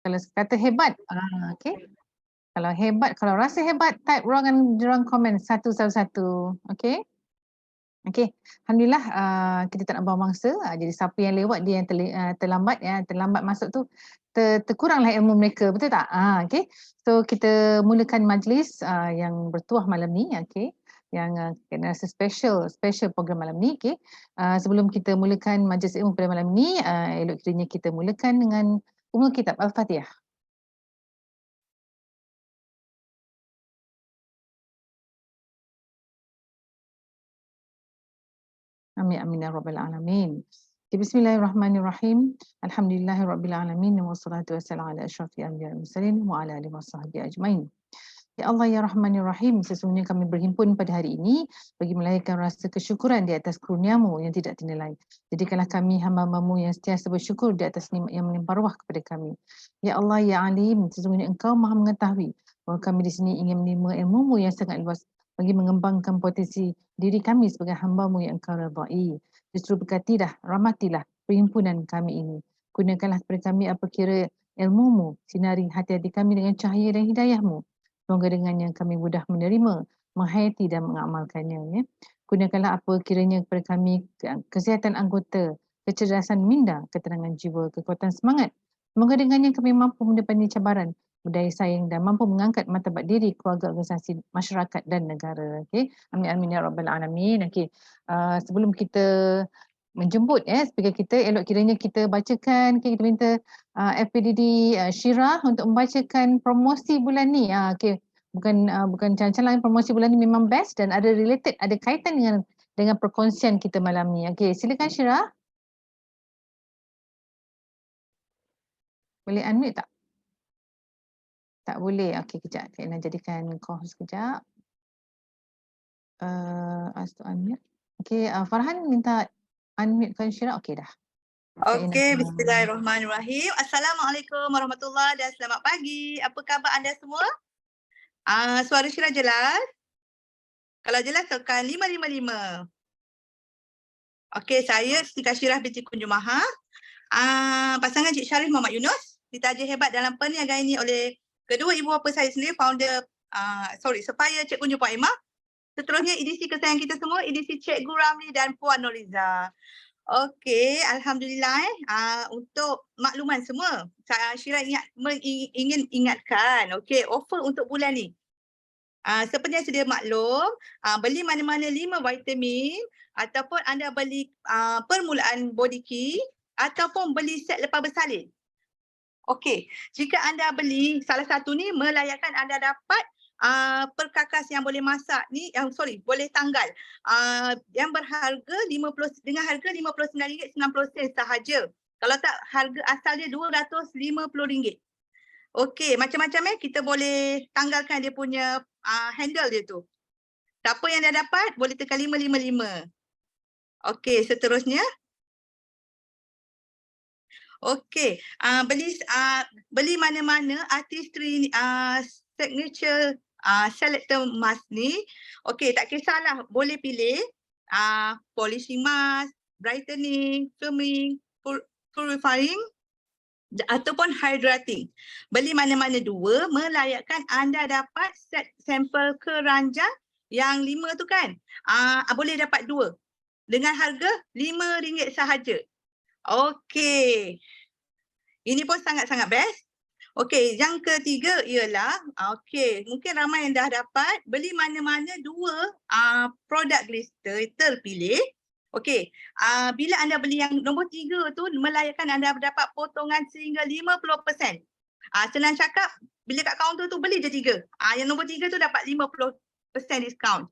Kalau kata hebat, okey. Kalau hebat, kalau rasa hebat, type ruang komen satu-satu. Okey? Okey. Alhamdulillah, kita tak nak buang mangsa. Jadi siapa yang lewat dia yang terlambat ya, terlambat masuk tu terkuranglah ilmu mereka, betul tak? Okey. So kita mulakan majlis yang bertuah malam ni, okey. Yang kena rasa special program malam ni, okey. Sebelum kita mulakan majlis ilmu pada malam ni, elok kiranya kita mulakan dengan Ummul Kitab Al-Fatihah. Amin amin ya rabbal alamin. Bismillahirrahmanirrahim. Alhamdulillahirabbil alamin wassalatu wassalamu ala asyrafil anbiya'i wal mursalin wa ala alihi washabbihi ajmain. Ya Allah ya Rahman ya Rahim, sesungguhnya kami berhimpun pada hari ini bagi melahirkan rasa kesyukuran di atas kurniamu yang tidak ternilai. Jadikanlah kami hamba-hambamu yang sentiasa bersyukur di atas nikmat yang melimpah ruah kepada kami. Ya Allah ya Alim, sesungguhnya Engkau Maha mengetahui bahawa kami di sini ingin menerima ilmu-Mu yang sangat luas bagi mengembangkan potensi diri kami sebagai hamba-Mu yang Engkau redai. Justru berkatilah, rahmatilah perhimpunan kami ini. Gunakanlah kepada kami apa kira ilmu-Mu, sinari hati-hati kami dengan cahaya dan hidayah-Mu. Semoga dengannya kami mudah menerima, menghayati dan mengamalkannya. Ya. Gunakanlah apa kiranya kepada kami kesihatan anggota, kecerdasan minda, ketenangan jiwa, kekuatan semangat. Semoga dengannya kami mampu mendepani cabaran, berdaya saing dan mampu mengangkat martabat diri, keluarga, organisasi, masyarakat dan negara. Okay. Amin amin ya rabbal alamin. Okay. Sebelum kita menjemput speaker kita, elok kiranya kita bacakan, kita minta FPDD Syirah untuk membacakan promosi bulan ni. Okey, bukan calang-calang, promosi bulan ni memang best dan ada related, ada kaitan dengan perkongsian kita malam ni. Okey, silakan Syirah. Boleh unmute tak? Tak boleh. Okey, kejap. Saya nak jadikan co-host kejap. Ask to unmute. Okey, Farhan minta unmutekan Syirah. Okey dah. Okey, bismillahirrahmanirrahim. Assalamualaikum warahmatullahi dan selamat pagi. Apa khabar anda semua? Suara Syirah jelas? Kalau jelas tekan 555. Okey, saya Siti Syirah binti Kunjumaha. Pasangan Cik Syarif Muhammad Yunus ditaja hebat dalam perniagaan ini oleh kedua ibu bapa saya sendiri, founder supplier Cik Kunju Puan Emah. Seterusnya edisi kesayangan kita semua, edisi Cikgu Ramli dan Puan Noriza. Okey, alhamdulillah untuk makluman semua, Syirah ingin ingatkan, okey, offer untuk bulan ni. Seperti yang sedia maklum, beli mana-mana 5 vitamin ataupun anda beli permulaan body key ataupun beli set lepas bersalin. Okey, jika anda beli salah satu ni, melayakkan anda dapat perkakas yang boleh masak ni, boleh tanggal yang berharga dengan harga RM59.90 sahaja. Kalau tak, harga asal dia RM250. Okey, macam-macam kita boleh tanggalkan dia punya handle dia tu. Siapa yang dah dapat boleh tekan 555. Okey, seterusnya. Okey, beli mana-mana artistry signature selector mask ni. Okey, tak kisahlah, boleh pilih polishing mask, brightening, firming, purifying ataupun hydrating. Beli mana-mana 2, melayakkan anda dapat set sampel keranjang yang 5 tu kan. Boleh dapat 2 dengan harga RM5 sahaja. Okey. Ini pun sangat-sangat best. Okey, yang ketiga ialah, mungkin ramai yang dah dapat beli mana-mana 2 produk glister terpilih. Okey, bila anda beli yang nombor 3 tu, melayakkan anda dapat potongan sehingga 50%. Senang cakap, bila kat kaunter tu beli je 3. Yang nombor 3 tu dapat 50% diskaun.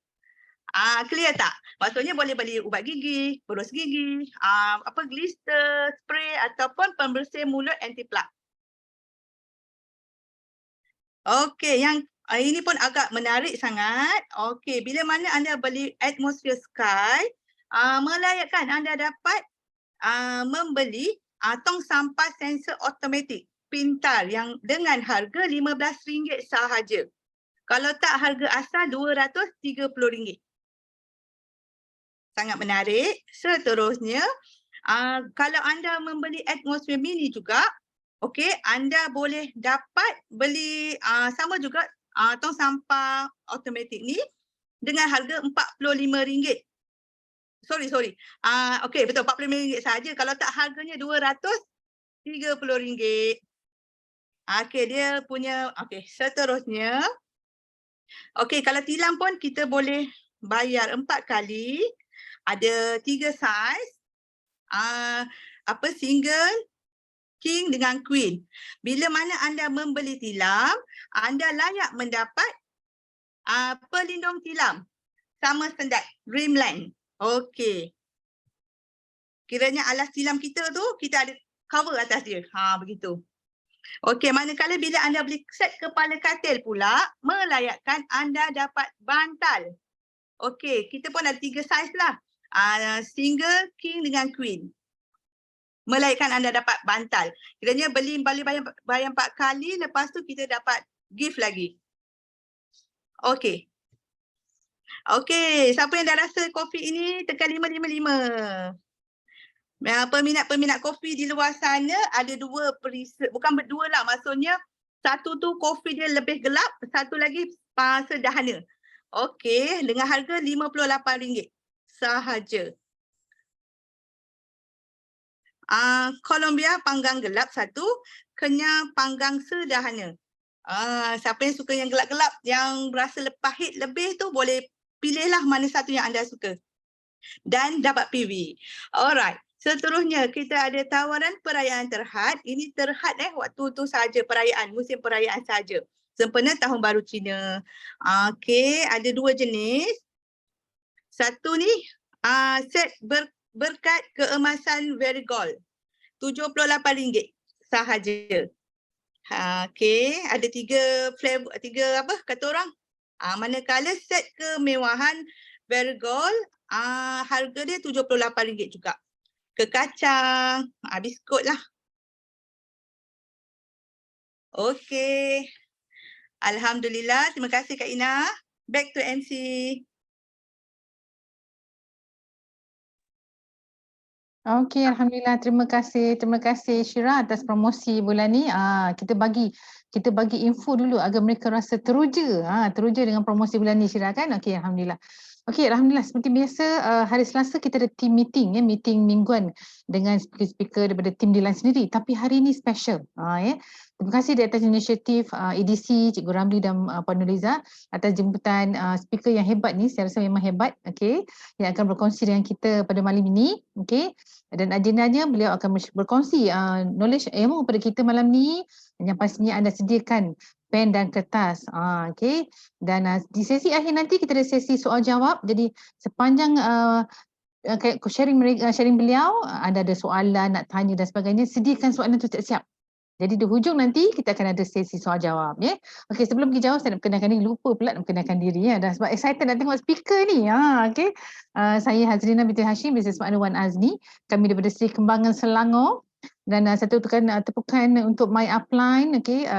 Clear tak? Maksudnya boleh beli ubat gigi, berus gigi, glister, spray ataupun pembersih mulut anti-plak. Okey, yang ini pun agak menarik sangat. Okey, bila mana anda beli Atmosphere Sky, melayakkan anda dapat membeli tong sampah sensor automatik pintar yang dengan harga RM15 sahaja. Kalau tak, harga asal RM230. Sangat menarik. Seterusnya, kalau anda membeli Atmosphere Mini juga, okey, anda boleh dapat beli sama juga tong sampah automatik ni dengan harga RM45. Sorry. Okey, betul RM45 saja. Kalau tak harganya RM230. Okey, dia punya seterusnya. Okey, kalau tilam pun kita boleh bayar 4 kali. Ada 3 saiz. Single, king dengan queen. Bila mana anda membeli tilam, anda layak mendapat pelindung tilam sama standard Dreamland. Okey. Kiranya alas tilam kita tu kita ada cover atas dia. Begitu. Okey, manakala bila anda beli set kepala katil pula, melayakkan anda dapat bantal. Okey, kita pun ada 3 saiz lah. Single, king dengan queen. Melayakkan anda dapat bantal. Kiranya bayar 4 kali, lepas tu kita dapat gift lagi. Okey. Okey, siapa yang dah rasa kopi ini tekan 555. Peminat-peminat kopi di luar sana ada bukan berdua lah, maksudnya satu tu kopi dia lebih gelap, satu lagi sederhana. Okey, dengan harga RM58 sahaja. Colombia panggang gelap satu, Kenya panggang sederhana. Siapa yang suka yang gelap-gelap, yang rasa pahit lebih tu boleh pilihlah mana satu yang anda suka. Dan dapat PV. Alright. Seterusnya kita ada tawaran perayaan Terhad. Ini Terhad waktu tu saja perayaan, musim perayaan saja. Sempena Tahun Baru Cina. Okey, ada 2 jenis. Satu ni set berkat keemasan Very Gold. RM78 sahaja. Okey, ada 3 flavor, 3 kata orang. Manakala set kemewahan Very Gold, harga dia RM78 juga. Kekacang, biskut lah. Okey. Alhamdulillah, terima kasih Kak Ina. Back to MC. Okey, Alhamdulillah. Terima kasih Syira atas promosi bulan ni. Kita bagi info dulu agar mereka rasa teruja. Teruja dengan promosi bulan ni, Syira, kan? Okey, Alhamdulillah. Okey, Alhamdulillah. Seperti biasa, hari Selasa kita ada team meeting, meeting mingguan dengan speaker daripada tim Dilan sendiri. Tapi hari ini special. Terima kasih di atas inisiatif EDC, Cikgu Ramli dan Puan Nurliza atas jemputan speaker yang hebat ni. Saya rasa memang hebat. Okey, yang akan berkongsi dengan kita pada malam ini. Okey. Dan agendanya beliau akan berkongsi knowledge ilmu pada kita malam ni, yang pastinya anda sediakan pen dan kertas. Okey. Dan di sesi akhir nanti kita ada sesi soal jawab. Jadi sepanjang sharing beliau, anda ada soalan nak tanya dan sebagainya, sediakan soalan itu siap-siap. Jadi di hujung nanti kita akan ada sesi soal jawab. Okey, sebelum pergi jawab saya nak perkenalkan diri, lupa pula nak perkenalkan diri dah sebab excited nak tengok speaker ni. Okey. Saya Hazrina binti Hashim, Business Partner Wan Azmi. Kami daripada Seri Kembangan Selangor. Dan satu tepukan untuk My Upline, okey,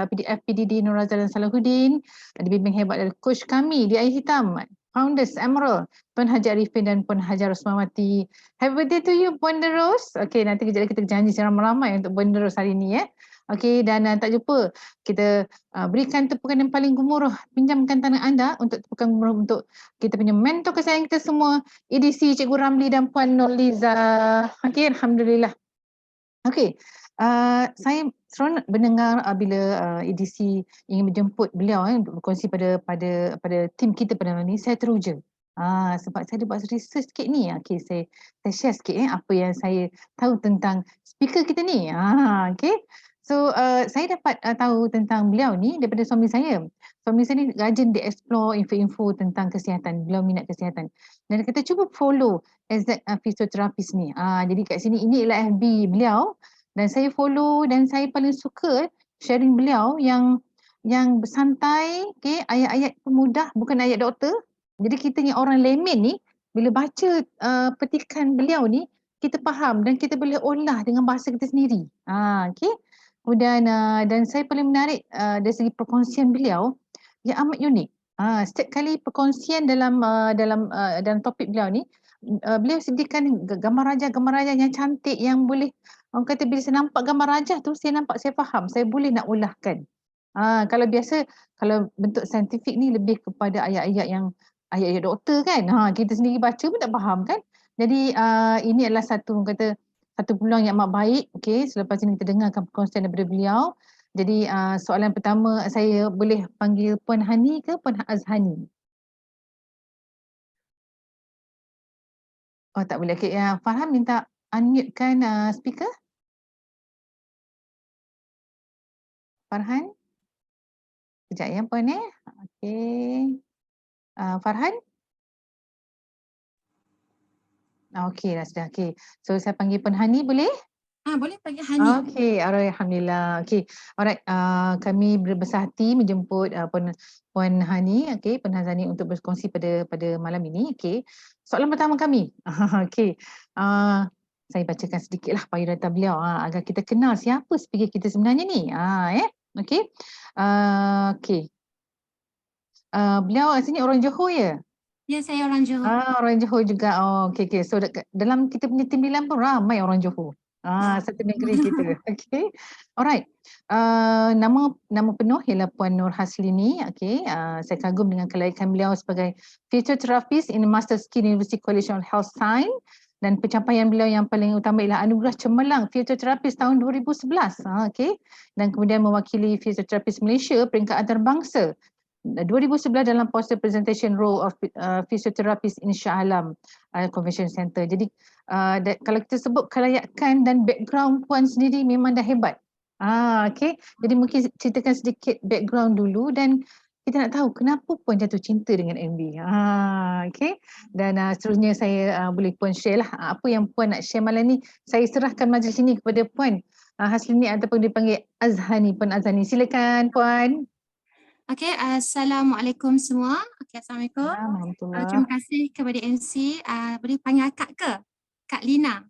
PDD Nur Razal dan Salahuddin. Dibimbing hebat dari coach kami di Air Hitam, Founders Emerald, Puan Haji Arifin dan Puan Haji Rosmawati. Happy birthday to you, Puan Deros. Okey, nanti kejap lagi kita janji ramai-ramai untuk Puan Deros hari ni. Okey, dan tak lupa kita berikan tepukan yang paling gemuruh, pinjamkan tangan anda untuk tepukan gemuruh untuk kita punya mentor kesayangan kita semua, EDC Cikgu Ramli dan Puan Nurliza. Okey, Alhamdulillah. Okey, saya seronok mendengar bila EDC ingin menjemput beliau untuk berkongsi pada tim kita pada malam ini. Saya teruja. Sebab saya ada buat research sikit ni. Okey, saya share sikit apa yang saya tahu tentang speaker kita ni. Okey. So, saya dapat tahu tentang beliau ni daripada suami saya. Suami saya ni rajin dia explore info-info tentang kesihatan. Beliau minat kesihatan. Dan kita cuba follow exact fisioterapis ni. Jadi kat sini ini ialah FB beliau dan saya follow dan saya paling suka sharing beliau yang bersantai, okey, ayat-ayat mudah, bukan ayat doktor. Jadi kita ni orang layman ni bila baca petikan beliau ni kita faham dan kita boleh olah dengan bahasa kita sendiri. Okey. Kemudian dan saya paling menarik dari segi perkongsian beliau yang amat unik. Setiap kali perkongsian dalam topik beliau ni, beliau sediakan gambar raja yang cantik yang boleh Orang kata bila saya nampak gambar rajah tu, saya faham, saya boleh nak ulahkan. Kalau biasa, kalau bentuk saintifik ni lebih kepada ayat-ayat doktor kan. Kita sendiri baca pun tak faham kan. Jadi ini adalah satu orang kata satu peluang yang amat baik. Okey, selepas ini kita dengarkan perkongsian daripada beliau. Jadi soalan pertama, saya boleh panggil Puan Hani ke Puan Azhani? Oh tak boleh. Okey, Farhan minta unmute-kan speaker. Farhan? Sekejap ya Puan Okey. Farhan? Okey dah sudah. Okey. So saya panggil Puan Hani boleh? Boleh panggil Hani. Okey, alright, alhamdulillah. Okey. Alright, kami berbesar hati menjemput Puan Hani, okey, Puan Hazani untuk berkongsi pada malam ini. Okey. Soalan pertama kami. Okey. Saya bacakan sedikitlah biodata beliau agar kita kenal siapa speaker kita sebenarnya ni. Okey. Okey. Beliau asalnya orang Johor ya? Ya, saya orang Johor. Orang Johor juga. Oh, okey okey. So dalam kita punya tim Dilan pun ramai orang Johor. Satu negeri kita. Okey. Alright. Nama penuh ialah Puan Nur Haslini. Okey. Saya kagum dengan kelaikan beliau sebagai physiotherapist in Master Skill University College of Health Science, dan pencapaian beliau yang paling utama ialah anugerah cemerlang physiotherapist tahun 2011. Okey. Dan kemudian mewakili physiotherapist Malaysia peringkat antarabangsa 2011 dalam poster presentation role of physiotherapist in Shah Alam Convention Center. Jadi kalau kita sebut kelayakan dan background Puan sendiri memang dah hebat. Okay. Jadi mungkin ceritakan sedikit background dulu dan kita nak tahu kenapa Puan jatuh cinta dengan MB. Okay. Dan seterusnya saya boleh Puan share lah apa yang Puan nak share malam ni. Saya serahkan majlis ini kepada Puan Haslini ataupun dipanggil Azhani. Puan Azhani, silakan Puan. Okey, Assalamualaikum semua. Okey, Assalamualaikum. Terima kasih kepada MC. Boleh panggil Kak ke? Kak Lina.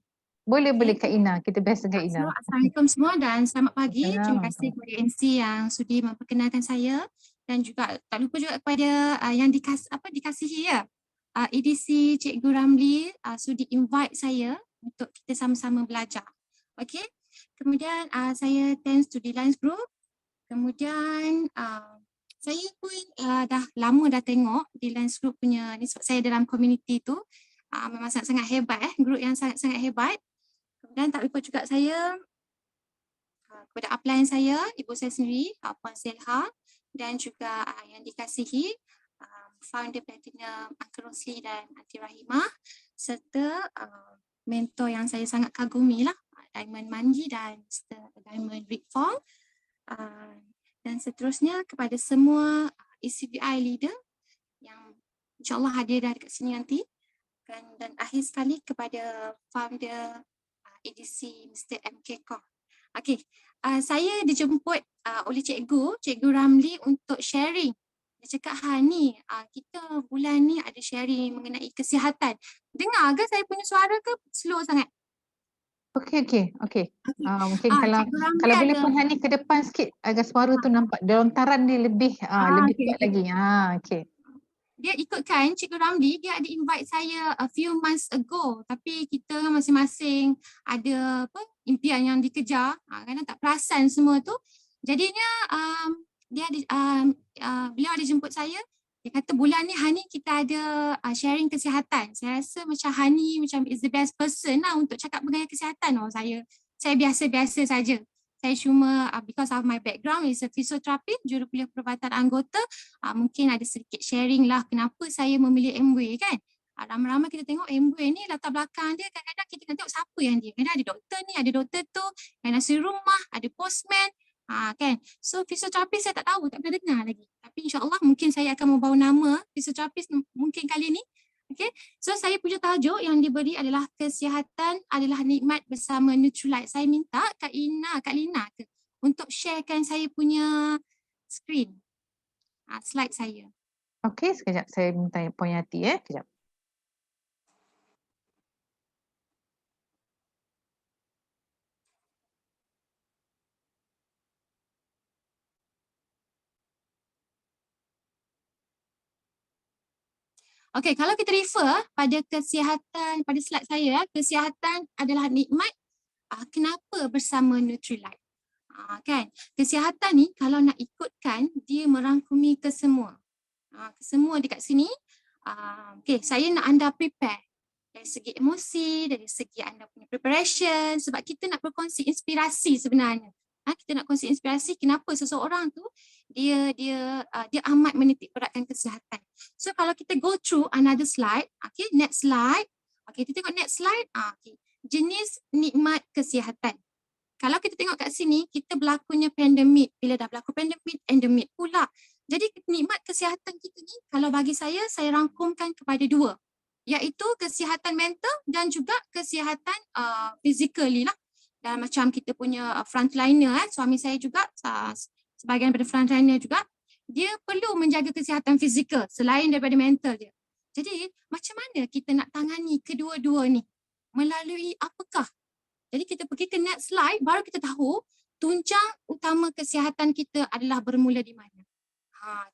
Boleh Kak Ina. Kita biasa Kak Ina. Assalamualaikum semua dan selamat pagi. Terima kasih kepada MC yang sudi memperkenalkan saya dan juga tak lupa juga kepada yang dikasihi ya. EDC Cikgu Ramli sudi invite saya untuk kita sama-sama belajar. Okey. Kemudian saya thanks to the Lines Group. Kemudian saya pun dah lama dah tengok di Lines Group punya ni, sebab saya dalam community tu memang sangat-sangat hebat group yang sangat-sangat hebat. Kemudian tak lupa juga saya kepada upline saya, ibu saya sendiri, Puan Selha, dan juga yang dikasihi founder Platinum Uncle Rosli dan Aunty Rahimah, serta mentor yang saya sangat kagumi lah, Diamond Manji dan Mr. Diamond Rick Fong. Dan seterusnya kepada semua ECBI leader yang insyaAllah hadir dah dekat sini nanti. Dan akhir sekali kepada founder EDC Mr. MK Kong. Okey, saya dijemput oleh Cikgu Ramli untuk sharing. Dia cakap, Hani, kita bulan ni ada sharing mengenai kesihatan. Dengar ke saya punya suara ke slow sangat? Okey. Mungkin kalau boleh Puan Hani ke depan sikit agar suara tu nampak lontaran dia lebih kuat lagi. Okey. Dia ikutkan Cikgu Ramli, dia ada invite saya a few months ago, tapi kita masing-masing ada impian yang dikejar, kadang tak perasan semua tu. Jadinya beliau ada jemput saya. Dia kata bulan ni Hani kita ada sharing kesihatan. Saya rasa macam Hani macam is the best person lah untuk cakap mengenai kesihatan. Saya biasa-biasa saja. Saya cuma because of my background is a physiotherapy, jurukuliah perubatan anggota, mungkin ada sedikit sharing lah kenapa saya memilih MW kan. Ramai-ramai kita tengok MW ni latar belakang dia, kadang-kadang kita nak tengok siapa yang dia. Kadang ada doktor ni, ada doktor tu, ada nasi rumah, ada postman. Kan. So fisioterapi saya tak tahu, tak pernah dengar lagi. Tapi insyaAllah mungkin saya akan membawa nama fisioterapis mungkin kali ni. Okay. So saya punya tajuk yang diberi adalah kesihatan adalah nikmat bersama Nutrilite. Saya minta Kak Lina untuk sharekan saya punya screen. Slide saya. Okay, sekejap saya minta Puan Yati Sekejap. Okey, kalau kita refer pada kesihatan, pada slide saya, kesihatan adalah nikmat kenapa bersama Nutrilite? Kan? Kesihatan ni kalau nak ikutkan, dia merangkumi kesemua. Kesemua dekat sini. Okay, saya nak anda prepare. Dari segi emosi, dari segi anda punya preparation, sebab kita nak berkongsi inspirasi sebenarnya. Kita nak kongsi inspirasi kenapa seseorang tu dia amat menitik beratkan kesihatan. So kalau kita go through another slide, okay, next slide. Okay, kita tengok next slide. Okay. Jenis nikmat kesihatan. Kalau kita tengok kat sini, kita berlakunya pandemik. Bila dah berlaku pandemik, endemik pula. Jadi nikmat kesihatan kita ni, kalau bagi saya rangkumkan kepada dua. Iaitu kesihatan mental dan juga kesihatan physically lah. Dan macam kita punya frontliner, suami saya juga sebahagian daripada frontliner juga, dia perlu menjaga kesihatan fizikal selain daripada mental dia. Jadi macam mana kita nak tangani kedua-dua ni? Melalui apakah? Jadi kita pergi ke next slide, baru kita tahu tunjang utama kesihatan kita adalah bermula di mana.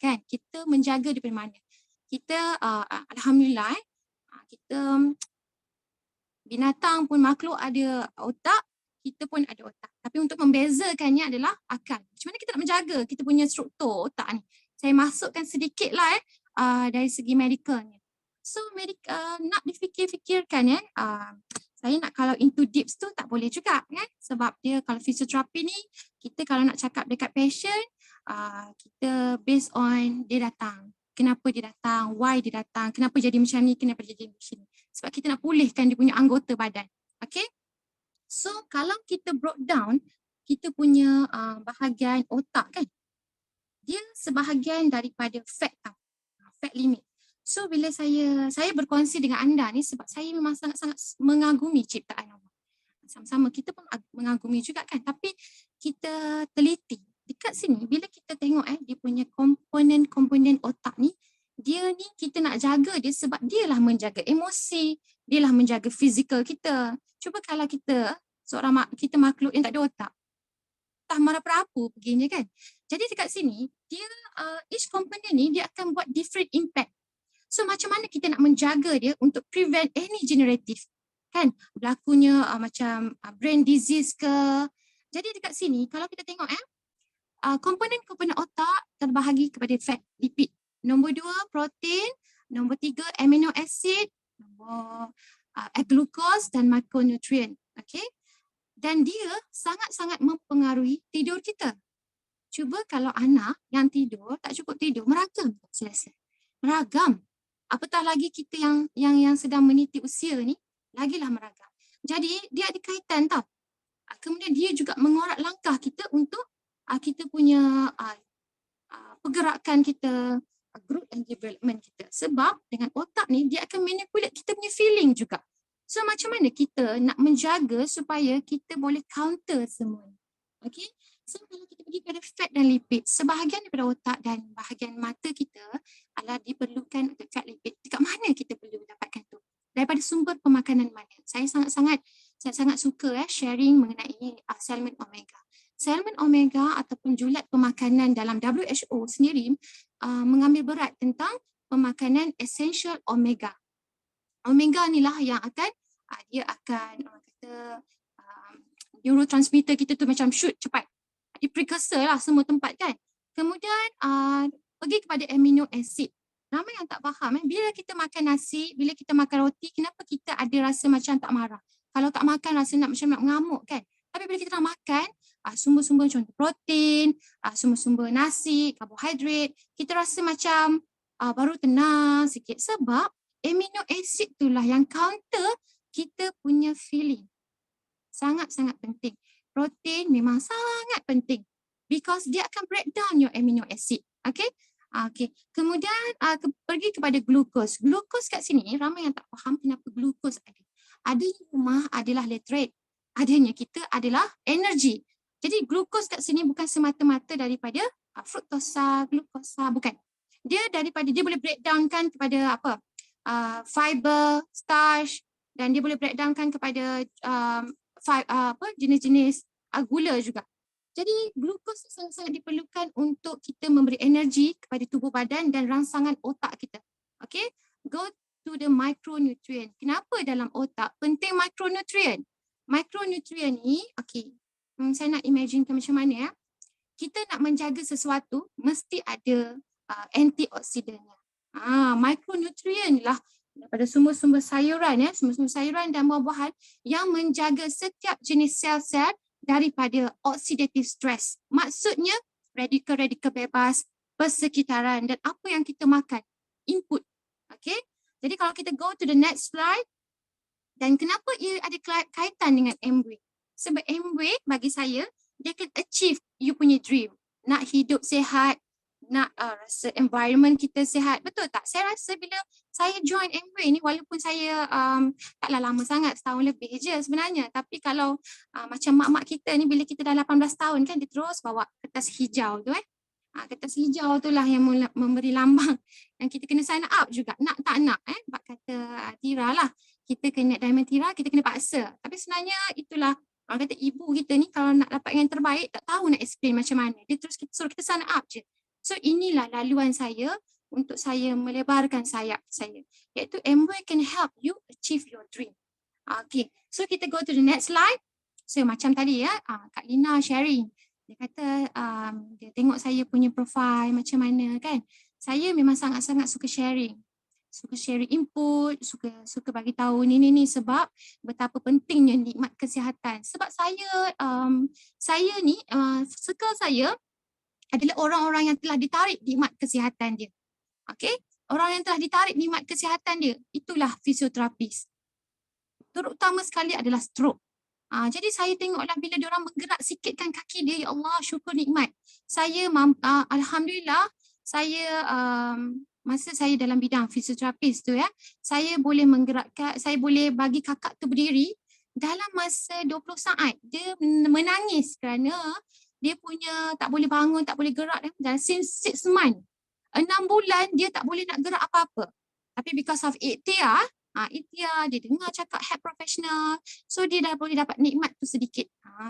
Kan? Kita menjaga daripada mana? Kita alhamdulillah kita binatang pun makhluk ada otak, kita pun ada otak. Tapi untuk membezakannya adalah akal. Macam mana kita nak menjaga kita punya struktur otak ni? Saya masukkan sedikit lah dari segi medikalnya. So nak difikir-fikirkan saya nak kalau into deeps tu tak boleh juga kan? Sebab dia kalau fisioterapi ni, kita kalau nak cakap dekat patient, kita based on dia datang. Kenapa dia datang, why dia datang, kenapa jadi macam ni, kenapa jadi macam ni. Sebab kita nak pulihkan dia punya anggota badan. Okay? So kalau kita broke down, kita punya bahagian otak kan, dia sebahagian daripada fat tau, fat limit. So bila saya berkongsi dengan anda ni sebab saya memang sangat-sangat mengagumi ciptaan Allah. Sama-sama kita pun mengagumi juga kan, tapi kita teliti. Dekat sini bila kita tengok dia punya komponen otak ni, dia ni kita nak jaga dia sebab dialah menjaga emosi, dialah menjaga fizikal kita. Cuba kalau kita kita makhluk yang tak ada otak, tak marah perapu perginya kan. Jadi dekat sini dia each component ni dia akan buat different impact. So macam mana kita nak menjaga dia untuk prevent any generative kan, berlakunya macam brain disease ke. Jadi dekat sini kalau kita tengok komponen-komponen otak terbahagi kepada fat, lipid. Nombor 2 protein, nombor 3 amino acid, nombor glucose dan makronutrien. Okay? Dan dia sangat-sangat mempengaruhi tidur kita. Cuba kalau anak yang tidur tak cukup tidur, meragam tak selesa. Meragam. Apatah lagi kita yang sedang meniti usia ni, lagilah meragam. Jadi dia ada kaitan tau. Kemudian dia juga mengorak langkah kita untuk kita punya pergerakan kita, growth and development kita. Sebab dengan otak ni dia akan manipulate kita punya feeling juga. So macam mana kita nak menjaga supaya kita boleh counter semua ni. Okay? So kalau kita pergi pada fat dan lipid, sebahagian daripada otak dan bahagian mata kita adalah diperlukan untuk fat lipid. Dekat mana kita perlu dapatkan tu? Daripada sumber pemakanan mana? Saya sangat suka sharing mengenai salmon omega. Salmon omega ataupun julat pemakanan dalam WHO sendiri mengambil berat tentang pemakanan essential omega. Omega ni lah yang akan dia akan orang kata neurotransmitter kita tu macam shoot cepat. Dia precursor lah semua tempat kan. Kemudian pergi kepada amino acid. Ramai yang tak faham bila kita makan nasi, bila kita makan roti, kenapa kita ada rasa macam tak marah? Kalau tak makan rasa macam nak mengamuk kan. Tapi bila kita nak makan sumber-sumber contoh protein, sumber-sumber nasi, karbohidrat, kita rasa macam baru tenang sikit sebab amino acid itulah yang counter kita punya feeling. Sangat-sangat penting. Protein memang sangat penting because dia akan break down your amino acid. Okay? Okay. Kemudian pergi kepada glukos. Glukos kat sini ramai yang tak faham kenapa glukos ada. Adanya rumah adalah laterate. Adanya kita adalah energi. Jadi glukos kat sini bukan semata-mata daripada fruktosa, glukosa, bukan. Dia boleh breakdownkan kepada fiber, starch dan dia boleh breakdownkan kepada jenis-jenis gula juga. Jadi glukos sangat-sangat diperlukan untuk kita memberi energi kepada tubuh badan dan rangsangan otak kita. Okay, go to the micronutrient. Kenapa dalam otak penting micronutrient? Micronutrient ni, saya nak imaginekan macam mana ya. Kita nak menjaga sesuatu, mesti ada antioksidannya. Micronutrient lah daripada sumber-sumber sayuran ya, sumber-sumber sayuran dan buah-buahan yang menjaga setiap jenis sel-sel daripada oxidative stress. Maksudnya radikal-radikal bebas, persekitaran dan apa yang kita makan, input. Okay, jadi kalau kita go to the next slide, dan kenapa ia ada kaitan dengan Amway? Sebab Amway bagi saya, dia akan achieve you punya dream. Nak hidup sihat, nak rasa environment kita sihat. Betul tak? Saya rasa bila saya join Amway ni, walaupun saya taklah lama sangat, setahun lebih je sebenarnya. Tapi kalau macam mak-mak kita ni, bila kita dah 18 tahun kan, dia terus bawa kertas hijau tu kertas hijau tu lah yang memberi lambang. Dan kita kena sign up juga. Nak tak nak bak kata Tira lah. Kita kena Diamond Tira, kita kena paksa. Tapi sebenarnya itulah, orang kata ibu kita ni kalau nak dapat yang terbaik, tak tahu nak explain macam mana. Dia terus suruh kita sign up je. So inilah laluan saya untuk saya melebarkan sayap saya. Iaitu Amway can help you achieve your dream. Okay, so kita go to the next slide. So macam tadi ya, Kak Lina sharing. Dia kata dia tengok saya punya profile macam mana kan. Saya memang sangat-sangat suka sharing. Suka sharing input, suka bagi tahu ni sebab betapa pentingnya nikmat kesihatan. Sebab saya ni circle saya adalah orang-orang yang telah ditarik nikmat kesihatan dia. Okey, orang yang telah ditarik nikmat kesihatan dia, itulah fisioterapis. Terutama sekali adalah stroke. Jadi saya tengoklah bila diorang menggerak sikitkan kaki dia, ya Allah, syukur nikmat. Saya alhamdulillah, saya masa saya dalam bidang fisioterapis tu ya, saya boleh menggerakkan, saya boleh bagi kakak tu berdiri dalam masa 20 saat. Dia menangis kerana dia punya tak boleh bangun, tak boleh gerak dalam since 6 months. 6 bulan dia tak boleh nak gerak apa-apa. Tapi because of ikhtiar, dia dengar cakap health professional, so dia dah boleh dapat nikmat tu sedikit.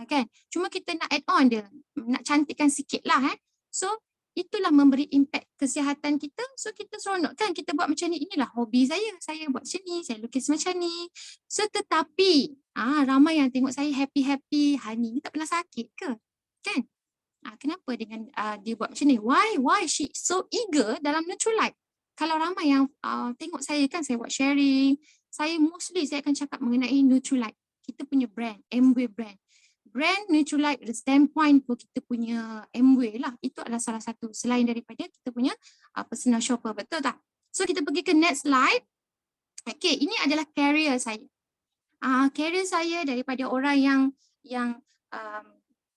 Kan? Cuma kita nak add on dia, nak cantikkan sikit lah. So itulah memberi impact kesihatan kita. So kita seronok kan kita buat macam ni. Inilah hobi saya. Saya buat macam ni, saya lukis macam ni. So tetapi ramai yang tengok saya happy-happy, Hani ni tak pernah sakit ke? Kan? Kenapa dengan dia buat macam ni? Why she so eager dalam Nutrilite? Kalau ramai yang tengok saya kan, saya buat sharing, saya akan cakap mengenai Nutrilite. Kita punya brand, Amway brand. Brand Nutrilite, the standpoint pun kita punya Amway lah. Itu adalah salah satu selain daripada kita punya personal shopper. Betul tak? So kita pergi ke next slide. Okay, ini adalah career saya. Career saya daripada orang yang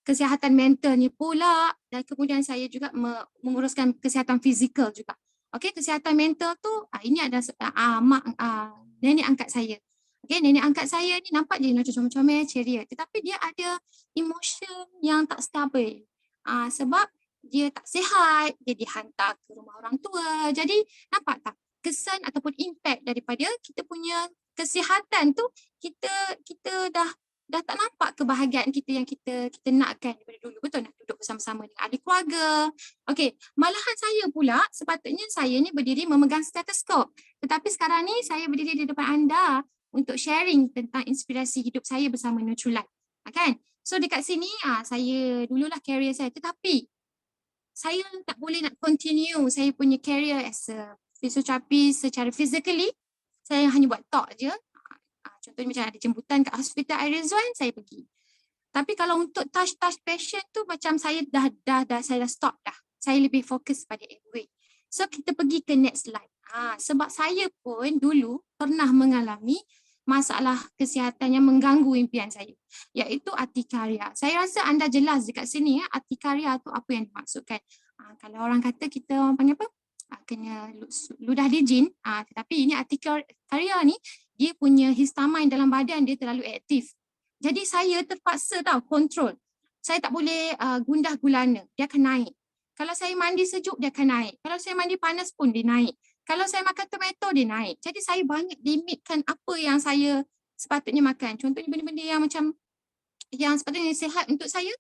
kesihatan mental ni pula, dan kemudian saya juga menguruskan kesihatan fizikal juga. Okay, kesihatan mental tu, ini ada nenek angkat saya. Okay, nenek angkat saya ni nampak je macam comel-comel, ceria. Tetapi dia ada emotion yang tak stabil. Sebab dia tak sihat, dia dihantar ke rumah orang tua. Jadi nampak tak kesan ataupun impact daripada kita punya kesihatan tu, kita dah tak nampak kebahagiaan kita yang kita nakkan daripada dulu. Betul, nak duduk bersama-sama dengan ahli keluarga. Okey, malahan saya pula sepatutnya saya ni berdiri memegang stetoskop. Tetapi sekarang ni saya berdiri di depan anda untuk sharing tentang inspirasi hidup saya bersama Nutrilite. Kan? So dekat sini saya dululah career saya, tetapi saya tak boleh nak continue saya punya career as a physiotherapist secara physically. Saya hanya buat talk je. Contohnya macam ada jemputan kat Hospital Air-Rizwan, saya pergi. Tapi kalau untuk touch patient tu macam saya dah stop dah. Saya lebih fokus pada Amway. So kita pergi ke next slide. Sebab saya pun dulu pernah mengalami masalah kesihatan yang mengganggu impian saya, iaitu artikaria. Saya rasa anda jelas dekat sini artikaria tu apa yang dimaksudkan. Kalau orang kata kita panggil apa? Kena ludah lijin, tetapi ini artikaria ni dia punya histamin dalam badan dia terlalu aktif. Jadi saya terpaksa kontrol. Saya tak boleh gundah gulana, dia akan naik. Kalau saya mandi sejuk, dia akan naik. Kalau saya mandi panas pun dia naik. Kalau saya makan tomato, dia naik. Jadi saya banyak limitkan apa yang saya sepatutnya makan. Contohnya benda-benda yang macam yang sepatutnya sihat untuk saya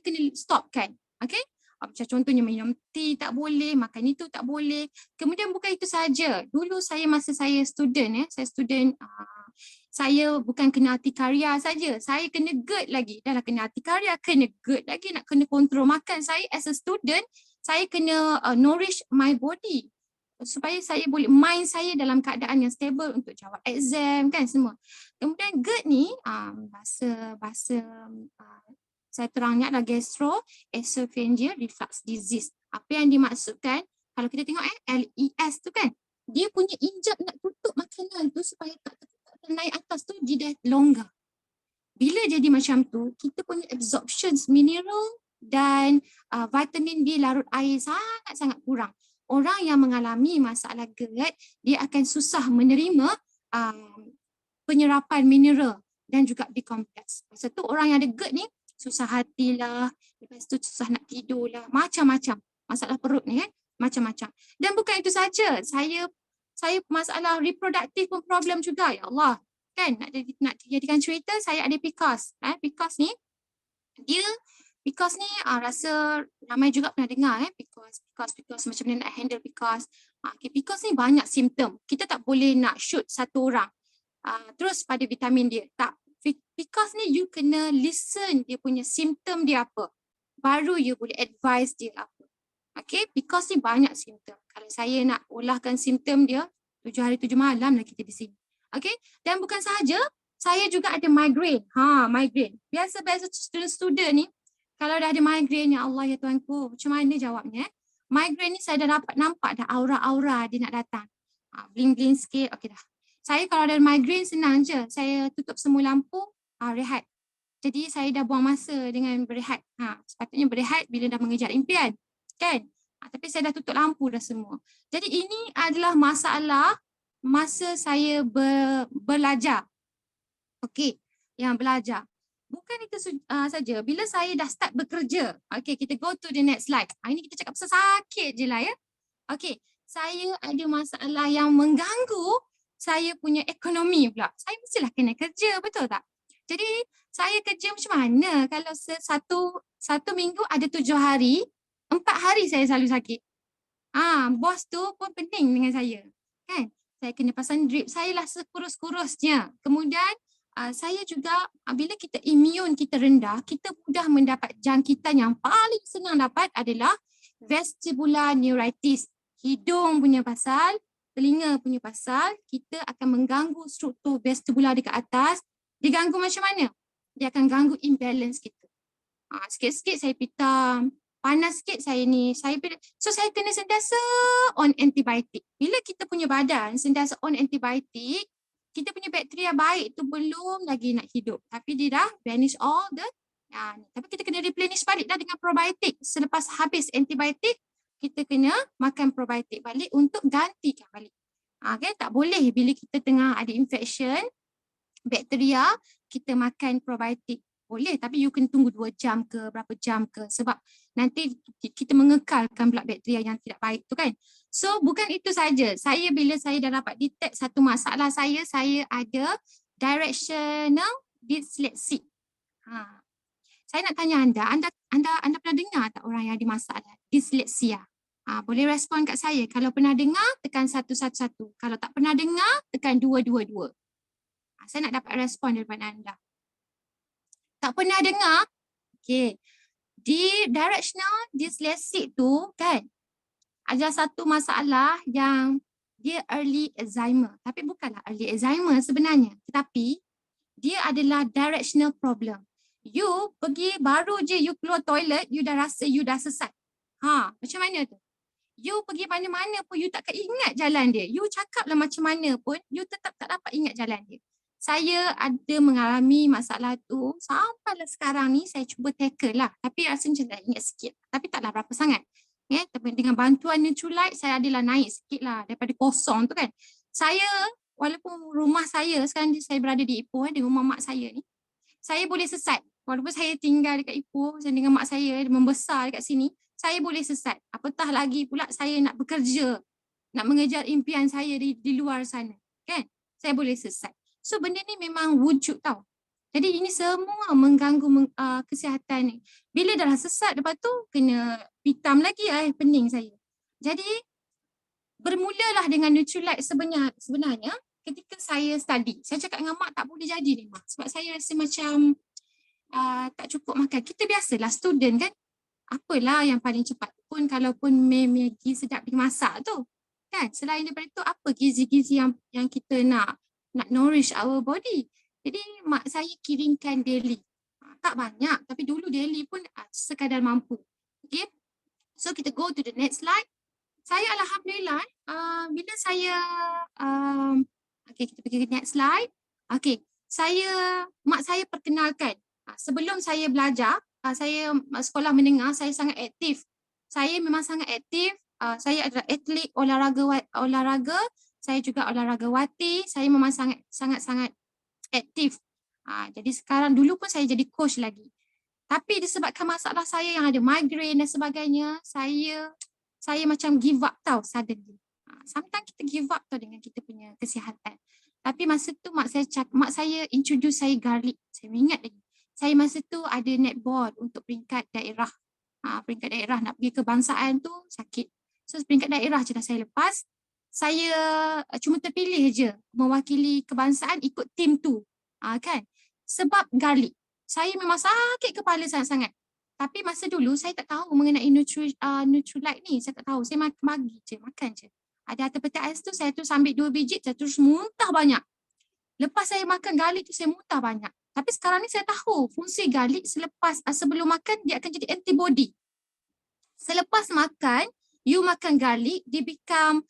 kena stopkan. Okay? Macam contohnya minum tea tak boleh, makan itu tak boleh. Kemudian bukan itu saja. Dulu masa saya student, saya student Saya bukan kena artikaria saja, saya kena GERD lagi. Dah lah kena artikaria, kena GERD lagi, nak kena kontrol makan. Saya as a student, saya kena nourish my body supaya saya boleh, mind saya dalam keadaan yang stable untuk jawab exam kan semua. Kemudian GERD ni bahasa saya terangnya adalah gastroesophageal reflux disease. Apa yang dimaksudkan, kalau kita tengok LES tu kan, dia punya injap nak tutup makanan tu supaya tak naik atas tu dia dah longgar. Bila jadi macam tu, kita punya absorption mineral dan vitamin B larut air sangat-sangat kurang. Orang yang mengalami masalah GERD, dia akan susah menerima penyerapan mineral dan juga B-kompleks. Lepas tu orang yang ada GERD ni susah hatilah, lepas tu susah nak tidur lah, macam-macam. Masalah perut ni kan, macam-macam. Dan bukan itu saja, saya masalah reproductive pun problem juga, ya Allah. Kan nak jadikan cerita, saya ada PCOS. PCOS ni rasa ramai juga pernah dengar PCOS macam mana nak handle PCOS. PCOS ni banyak simptom. Kita tak boleh nak shoot satu orang terus pada vitamin dia. Tak. PCOS ni you kena listen dia punya simptom dia apa. Baru you boleh advise dia apa. Okay, PCOS ni banyak simptom. Kalau saya nak olahkan simptom dia, 7 hari 7 malam lah kita di sini. Okay, dan bukan sahaja, saya juga ada migraine. Migraine. Biasa-biasa student ni, kalau dah ada migraine, ya Allah ya Tuhanku, macam mana jawabnya? Migraine ni saya dah dapat nampak dah aura-aura dia nak datang. Bling-bling sikit, okey dah. Saya kalau ada migraine senang je, saya tutup semua lampu, rehat. Jadi saya dah buang masa dengan berehat. Sepatutnya berehat bila dah mengejar impian. Kan? Tapi saya dah tutup lampu dah semua. Jadi ini adalah masalah masa saya belajar. Okey, yang belajar. Bukan itu saja. Bila saya dah start bekerja. Okey, kita go to the next slide. Ini kita cakap pasal sakit je lah ya. Okey, saya ada masalah yang mengganggu saya punya ekonomi pula. Saya mestilah kena kerja, betul tak? Jadi saya kerja macam mana kalau satu minggu ada 7 hari, 4 hari saya selalu sakit. Bos tu pun pening dengan saya. Kan? Saya kena pasang drip. Saya lah sekurus-kurusnya. Kemudian saya juga bila kita imun kita rendah, kita mudah mendapat jangkitan yang paling senang dapat adalah vestibular neuritis. Hidung punya pasal, telinga punya pasal, kita akan mengganggu struktur vestibular dekat atas. Dia ganggu macam mana? Dia akan ganggu imbalance kita. Sikit-sikit saya pitam, panas sikit saya ni. So saya kena sentiasa on antibiotik. Bila kita punya badan sentiasa on antibiotik, kita punya bakteria baik tu belum lagi nak hidup. Tapi dia dah vanish all the tapi kita kena replenish balik dah dengan probiotik. Selepas habis antibiotik, kita kena makan probiotik balik untuk gantikan balik. Okay? Tak boleh bila kita tengah ada infection, bakteria, kita makan probiotik. Boleh, tapi you kena tunggu 2 jam ke, berapa jam ke. Sebab nanti kita mengekalkan pula bakteria yang tidak baik tu kan. So, bukan itu saja. Bila saya dah dapat detect satu masalah saya ada directional dyslexia. Saya nak tanya anda pernah dengar tak orang yang ada masalah dyslexia? Boleh respon kat saya. Kalau pernah dengar, tekan 111. Kalau tak pernah dengar, tekan 222. Saya nak dapat respon daripada anda. Tak pernah dengar? Okay. Di directional dyslexia tu kan, ada satu masalah yang dia early Alzheimer. Tapi bukanlah early Alzheimer sebenarnya. Tetapi dia adalah directional problem. You pergi baru je you keluar toilet, you dah rasa you dah sesat. Macam mana tu? You pergi mana-mana pun you takkan ingat jalan dia. You cakaplah macam mana pun, you tetap tak dapat ingat jalan dia. Saya ada mengalami masalah tu sampailah sekarang ni saya cuba tackle lah. Tapi rasanya macam dah ingat sikit. Tapi taklah berapa sangat. Tapi dengan bantuan Nutrilite saya adalah naik sikit lah daripada kosong tu kan. Saya walaupun rumah saya sekarang saya berada di Ipoh dengan rumah mak saya ni. Saya boleh sesat. Walaupun saya tinggal dekat Ipoh dengan mak saya membesar dekat sini. Saya boleh sesat. Apatah lagi pula saya nak bekerja. Nak mengejar impian saya di luar sana. Kan? Saya boleh sesat. So benda ni memang wujud tau. Jadi ini semua mengganggu kesihatan ni. Bila dah sesat lepas tu kena pitam lagi pening saya. Jadi bermulalah dengan Nutrilite sebenarnya ketika saya study, saya cakap dengan mak tak boleh jadi ni mak. Sebab saya rasa macam tak cukup makan. Kita biasalah student kan. Apalah yang paling cepat pun kalaupun Maggi sedap dimasak tu. Kan? Selain daripada tu apa gizi-gizi yang kita nak nourish our body. Jadi mak saya kirimkan daily. Tak banyak tapi dulu daily pun sekadar mampu. Okay. So kita go to the next slide. Saya alhamdulillah bila saya okay, kita pergi ke next slide. Okay, mak saya perkenalkan sebelum saya belajar, saya sekolah menengah, saya sangat aktif. Saya memang sangat aktif. Saya adalah atlet olahraga. Saya juga olahragawati. Saya memang sangat aktif. Jadi sekarang dulu pun saya jadi coach lagi. Tapi disebabkan masalah saya yang ada migraine dan sebagainya, saya macam give up tau suddenly. Sometimes kita give up tau dengan kita punya kesihatan. Tapi masa tu mak saya introduce saya garlic. Saya ingat lagi. Saya masa tu ada netball untuk peringkat daerah. Peringkat daerah nak pergi kebangsaan tu sakit. So peringkat daerah je dah saya lepas. Saya cuma terpilih je mewakili kebangsaan ikut tim tu. Kan? Sebab garlic. Saya memang sakit kepala sangat-sangat. Tapi masa dulu saya tak tahu mengenai Nutrilite ni. Saya tak tahu. Saya makan je. Ada peti ais tu, saya terus ambil 2 biji, saya terus muntah banyak. Lepas saya makan garlic tu, saya muntah banyak. Tapi sekarang ni saya tahu fungsi garlic sebelum makan, dia akan jadi antibody. Selepas makan, you makan garlic, dia become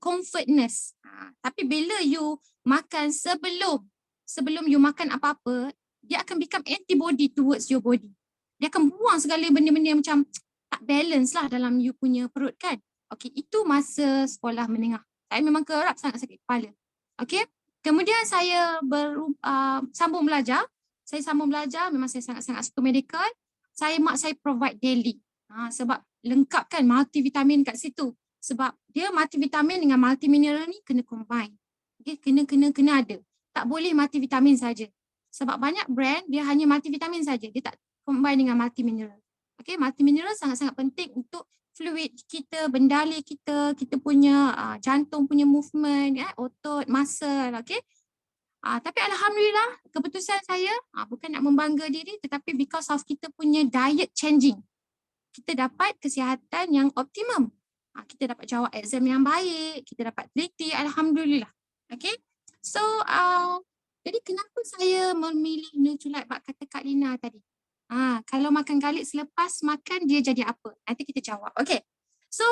comfortness. Tapi bila you makan sebelum you makan apa-apa, dia akan become antibody towards your body. Dia akan buang segala benda-benda yang macam tak balance lah dalam you punya perut kan. Okey, itu masa sekolah menengah. Saya memang kerap sangat sakit kepala. Okey, kemudian saya sambung belajar. Memang saya sangat suka medical. Mak saya provide daily. Sebab lengkap kan multivitamin kat situ. Sebab dia multivitamin dengan multimineral ni kena combine. Okay, kena ada. Tak boleh multivitamin saja. Sebab banyak brand dia hanya multivitamin saja. Dia tak combine dengan multimineral. Okay, multimineral sangat-sangat penting untuk fluid kita, bendali kita punya jantung punya movement, otot, muscle. Okay. Tapi alhamdulillah keputusan saya bukan nak membangga diri tetapi because of kita punya diet changing. Kita dapat kesihatan yang optimum. Kita dapat jawab exam yang baik, kita dapat teliti, alhamdulillah. Okay. So, jadi kenapa saya memilih Nutrilite bak kata Kak Lina tadi? Kalau makan garlic selepas makan dia jadi apa? Nanti kita jawab. Okay. So,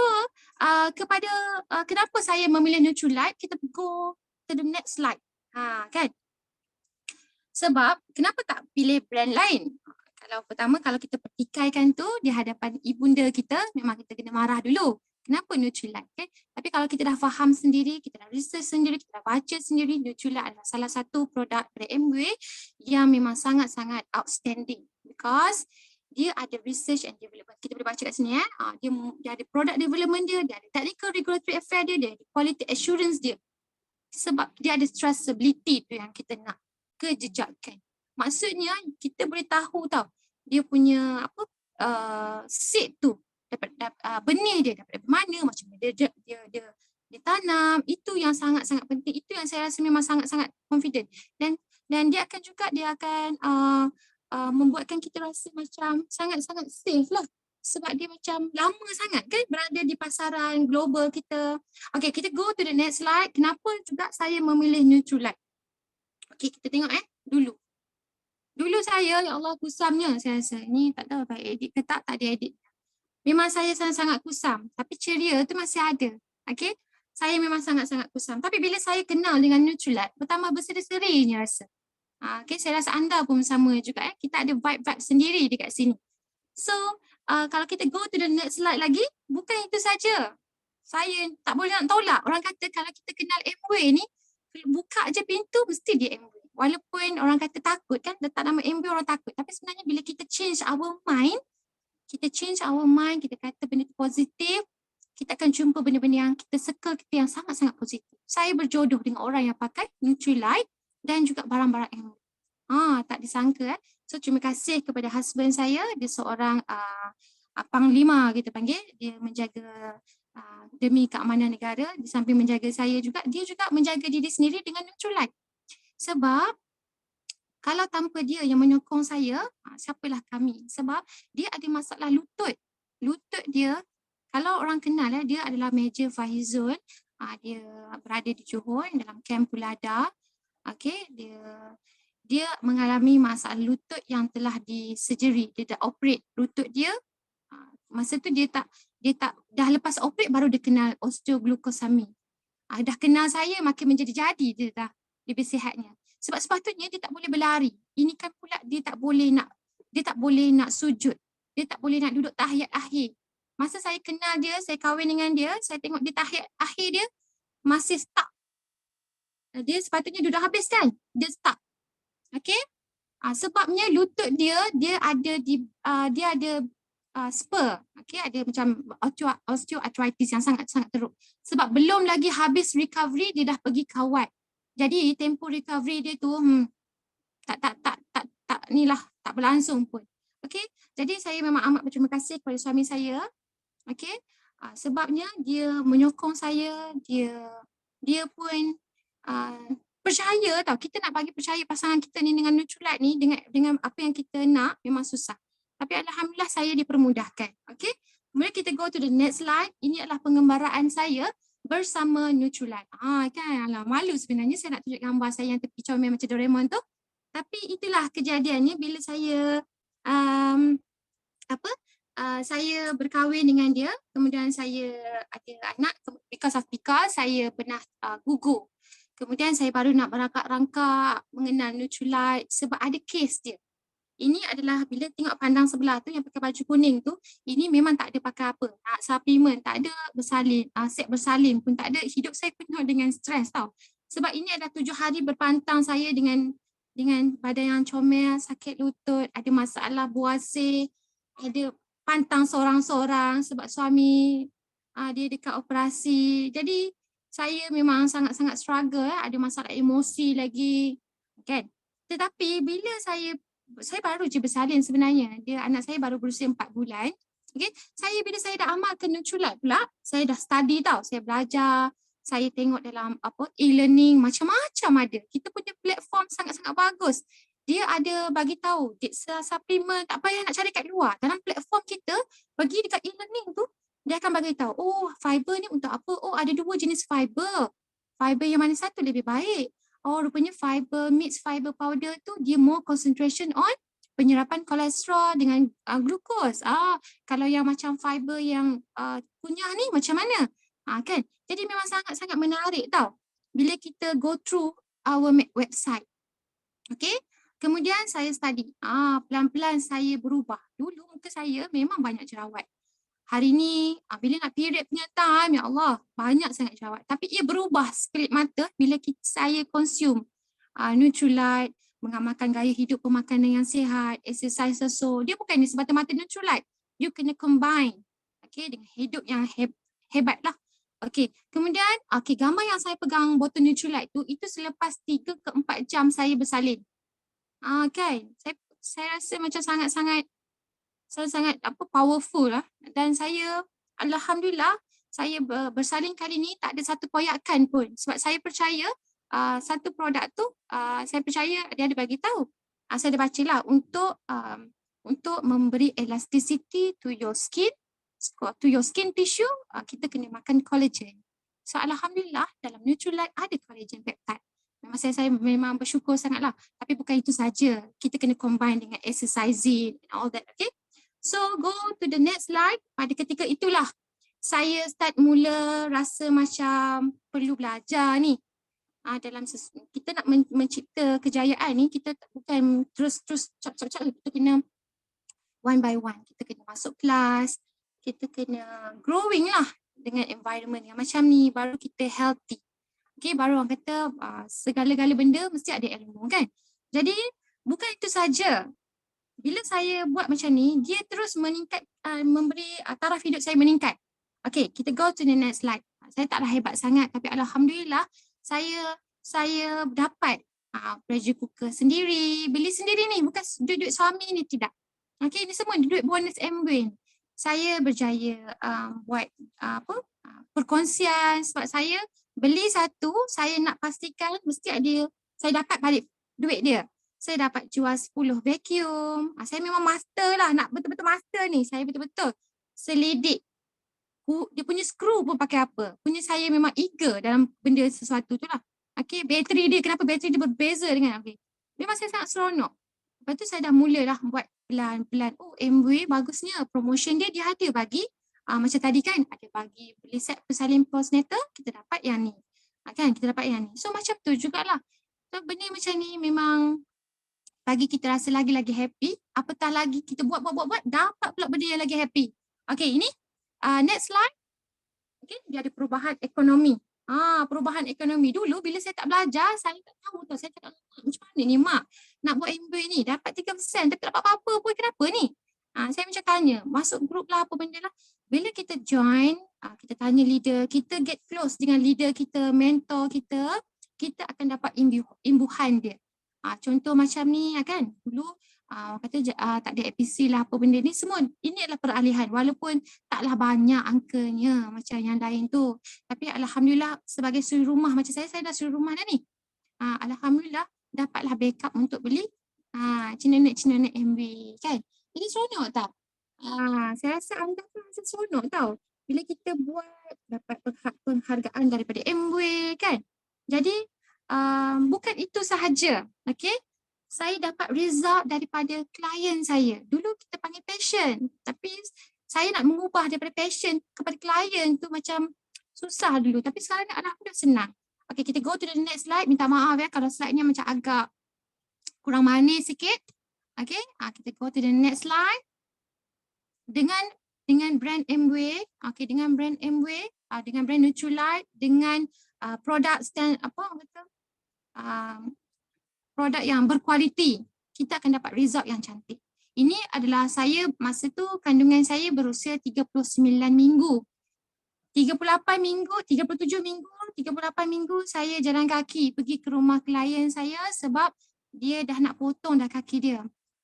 kenapa saya memilih Nutrilite? Kita go to the next slide. Kan? Sebab kenapa tak pilih brand lain? Kalau kita pertikaikan tu di hadapan ibunda kita, memang kita kena marah dulu. Kenapa Nutrilite? Okay? Tapi kalau kita dah faham sendiri, kita dah research sendiri, kita dah baca sendiri, Nutrilite adalah salah satu produk dari Amway yang memang sangat-sangat outstanding because dia ada research and development. Kita boleh baca kat sini dia ada product development dia ada technical regulatory affair dia ada quality assurance dia. Sebab dia ada traceability tu yang kita nak kejejakan. Maksudnya kita boleh tahu tau dia punya seed tu benih dia daripada mana, macam mana dia tanam, itu yang sangat-sangat penting. Itu yang saya rasa memang sangat-sangat confident dan dia akan membuatkan kita rasa macam sangat-sangat safe lah. Sebab dia macam lama sangat kan berada di pasaran global kita. Okay, kita go to the next slide. Kenapa juga saya memilih Nutrilite? Okay, kita tengok Dulu saya, ya Allah kusamnya saya rasa. Ni tak tahu baik edit ke tak ada edit. Memang saya sangat-sangat kusam. Tapi ceria tu masih ada. Okay, saya memang sangat-sangat kusam. Tapi bila saya kenal dengan Nutrilite, pertama berseri-serinya rasa. Okay, saya rasa anda pun sama juga. Kita ada vibe-vibe sendiri dekat sini. So, kalau kita go to the next slide lagi, bukan itu saja. Saya tak boleh nak tolak. Orang kata kalau kita kenal Amway ni, buka je pintu mesti dia Amway. Walaupun orang kata takut kan, letak nama Amway orang takut. Tapi sebenarnya bila kita change our mind, kita kata benda tu positif, kita akan jumpa benda-benda yang kita circle kita yang sangat-sangat positif. Saya berjodoh dengan orang yang pakai Nutrilite dan juga barang-barang Amway. Tak disangka. So terima kasih kepada husband saya, dia seorang panglima kita panggil, dia menjaga demi keamanan negara. Di samping menjaga saya juga, dia juga menjaga diri sendiri dengan Nutrilite. Sebab kalau tanpa dia yang menyokong saya, siapalah kami? Sebab dia ada masalah lutut. Lutut dia, kalau orang kenal dia adalah Major Fahizul. Dia berada di Johor dalam Kamp Pulada. Okey, dia mengalami masalah lutut yang telah di-surgery. Dia dah operate lutut dia. Masa tu dia tak dah lepas operate baru dia kenal osteoglucosamine. Dah kenal saya makin menjadi-jadi dia dah lebih sihatnya. Sebab sepatutnya dia tak boleh berlari. Ini kan pula dia tak boleh nak sujud. Dia tak boleh nak duduk tahiyat akhir. Masa saya kenal dia, saya kahwin dengan dia, saya tengok dia tahiyat akhir dia masih stuck. Dia sepatutnya duduk habis kan? Dia stuck. Okey? Sebabnya lutut dia ada spur. Okey, ada macam osteoarthritis yang sangat-sangat teruk. Sebab belum lagi habis recovery dia dah pergi kawat. Jadi tempoh recovery dia tu tak berlangsung pun. Okey, jadi saya memang amat berterima kasih kepada suami saya. Okey, sebabnya dia menyokong saya, dia pun percaya tau. Kita nak bagi percaya pasangan kita ni dengan Nutrilite ni, dengan apa yang kita nak memang susah. Tapi alhamdulillah saya dipermudahkan. Okey, kemudian kita go to the next slide. Ini adalah pengembaraan saya bersama Nutrilite. Kan, alah, malu sebenarnya saya nak tunjuk gambar saya yang tepi comel macam Doraemon tu. Tapi itulah kejadiannya bila saya saya berkahwin dengan dia, kemudian saya ada anak, because saya pernah gugur. Kemudian saya baru nak berangkat-rangkak mengenal Nutrilite sebab ada kes dia. Ini adalah bila tengok pandang sebelah tu yang pakai baju kuning tu, ini memang tak ada pakai apa. Suplemen, tak ada bersalin, set bersalin pun tak ada. Hidup saya penuh dengan stres tau. Sebab ini adalah 7 hari berpantang saya dengan badan yang comel, sakit lutut, ada masalah buasir, ada pantang seorang-seorang sebab suami dia dekat operasi. Jadi saya memang sangat-sangat struggle, ada masalah emosi lagi kan. Tetapi bila saya baru je bersalin sebenarnya. Anak saya baru berusia 4 bulan. Okay. Bila saya dah amalkan Nutrilite pula, saya dah study tau. Saya belajar, saya tengok dalam e-learning, macam-macam ada. Kita punya platform sangat-sangat bagus. Dia ada bagi tahu suplemen, tak payah nak cari kat luar. Dalam platform kita, bagi dekat e-learning tu, dia akan bagi tahu, fiber ni untuk apa? Ada 2 jenis fiber. Fiber yang mana satu lebih baik? Rupanya mixed fiber powder tu dia more concentration on penyerapan kolesterol dengan glukos. Kalau yang macam fiber yang kunyah ni macam mana? Kan? Jadi memang sangat-sangat menarik tau bila kita go through our website. Okay? Kemudian saya study. Pelan-pelan saya berubah. Dulu muka saya memang banyak jerawat. Hari ni, bila nak period punya time, ya Allah, banyak sangat jerawat. Tapi ia berubah sekelip mata bila saya consume Nutrilite, mengamalkan gaya hidup pemakanan yang sihat, exercise sesuai. Dia bukan semata-mata Nutrilite. You kena combine dengan hidup yang hebat lah. Kemudian, gambar yang saya pegang botol Nutrilite tu, itu selepas 3 ke 4 jam saya bersalin. Kan? Saya rasa macam sangat-sangat powerful lah. Dan saya alhamdulillah saya bersalin kali ni tak ada satu koyakan pun sebab saya percaya satu produk tu saya percaya dia ada bagi tahu. Saya dah bacalah untuk memberi elasticity to your skin tissue, kita kena makan collagen. So alhamdulillah dalam Nutrilite ada collagen peptide. Saya memang bersyukur sangatlah. Tapi bukan itu saja. Kita kena combine dengan exercising and all that. Okay. So go to the next slide. Pada ketika itulah saya start mula rasa macam perlu belajar ni. Dalam kita nak mencipta kejayaan ni, kita bukan terus cap-cap, kita kena one by one. Kita kena masuk kelas, kita kena growing lah dengan environment yang macam ni, baru kita healthy. Okay, baru orang kata segala-gala benda mesti ada ilmu kan. Jadi bukan itu saja. Bila saya buat macam ni, dia terus meningkat, memberi taraf hidup saya meningkat. Okay, kita go to the next slide. Saya taklah hebat sangat tapi alhamdulillah saya dapat pressure cooker sendiri, beli sendiri ni, bukan duit suami ni, tidak. Okay, ini semua duit bonus Mwin. Saya berjaya buat perkongsian, sebab saya beli satu, saya nak pastikan mesti ada, saya dapat balik duit dia. Saya dapat jual 10 vacuum. Saya memang master lah, nak betul-betul master ni. Saya betul-betul selidik. Dia punya skru pun pakai apa. Punya saya memang eager dalam benda sesuatu tu lah. Okay, bateri dia, kenapa bateri dia berbeza dengan, okay. Memang saya sangat seronok. Lepas tu saya dah mulalah buat pelan-pelan. Oh, Amway bagusnya. Promotion dia ada bagi. Macam tadi kan, ada bagi beli set bersalin postnatal, kita dapat yang ni. Kan, kita dapat yang ni. So macam tu jugalah. So benda macam ni memang bagi kita rasa lagi-lagi happy. Apatah lagi kita buat, dapat pula benda yang lagi happy. Okay, ini next slide. Okay, dia ada perubahan ekonomi. Perubahan ekonomi. Dulu bila saya tak belajar, saya tak tahu tau. Saya cakap, macam mana ni mak nak buat Amway ni? Dapat 3% tapi tak dapat apa-apa pun. Kenapa ni? Saya macam tanya, masuk grup lah apa benda lah. Bila kita join, kita tanya leader, kita get close dengan leader kita, mentor kita, kita akan dapat imbuhan dia. Contoh macam ni kan, dulu kata tak ada APC lah apa benda ni, semua ini adalah peralihan walaupun taklah banyak angkanya macam yang lain tu. Tapi alhamdulillah sebagai suri rumah macam saya dah suri rumah dah ni. Alhamdulillah dapatlah backup untuk beli cinonet Amway kan. Jadi seronok tak? Saya rasa anda pun rasa seronok tau. Bila kita buat dapat penghargaan daripada Amway kan. Jadi bukan itu sahaja. Okay. Saya dapat result daripada klien saya. Dulu kita panggil passion. Tapi saya nak mengubah daripada passion kepada klien tu macam susah dulu. Tapi sekarang alhamdulillah senang. Okay, kita go to the next slide. Minta maaf ya kalau slide ni macam agak kurang manis sikit. Okay, kita go to the next slide. Dengan brand Amway, okay, dengan brand Amway, dengan brand Nutrilite, dengan produk stand produk yang berkualiti, kita akan dapat result yang cantik. Ini adalah saya masa tu kandungan saya berusia 39 minggu. 38 minggu, 37 minggu, 38 minggu saya jalan kaki pergi ke rumah klien saya sebab dia dah nak potong dah kaki dia.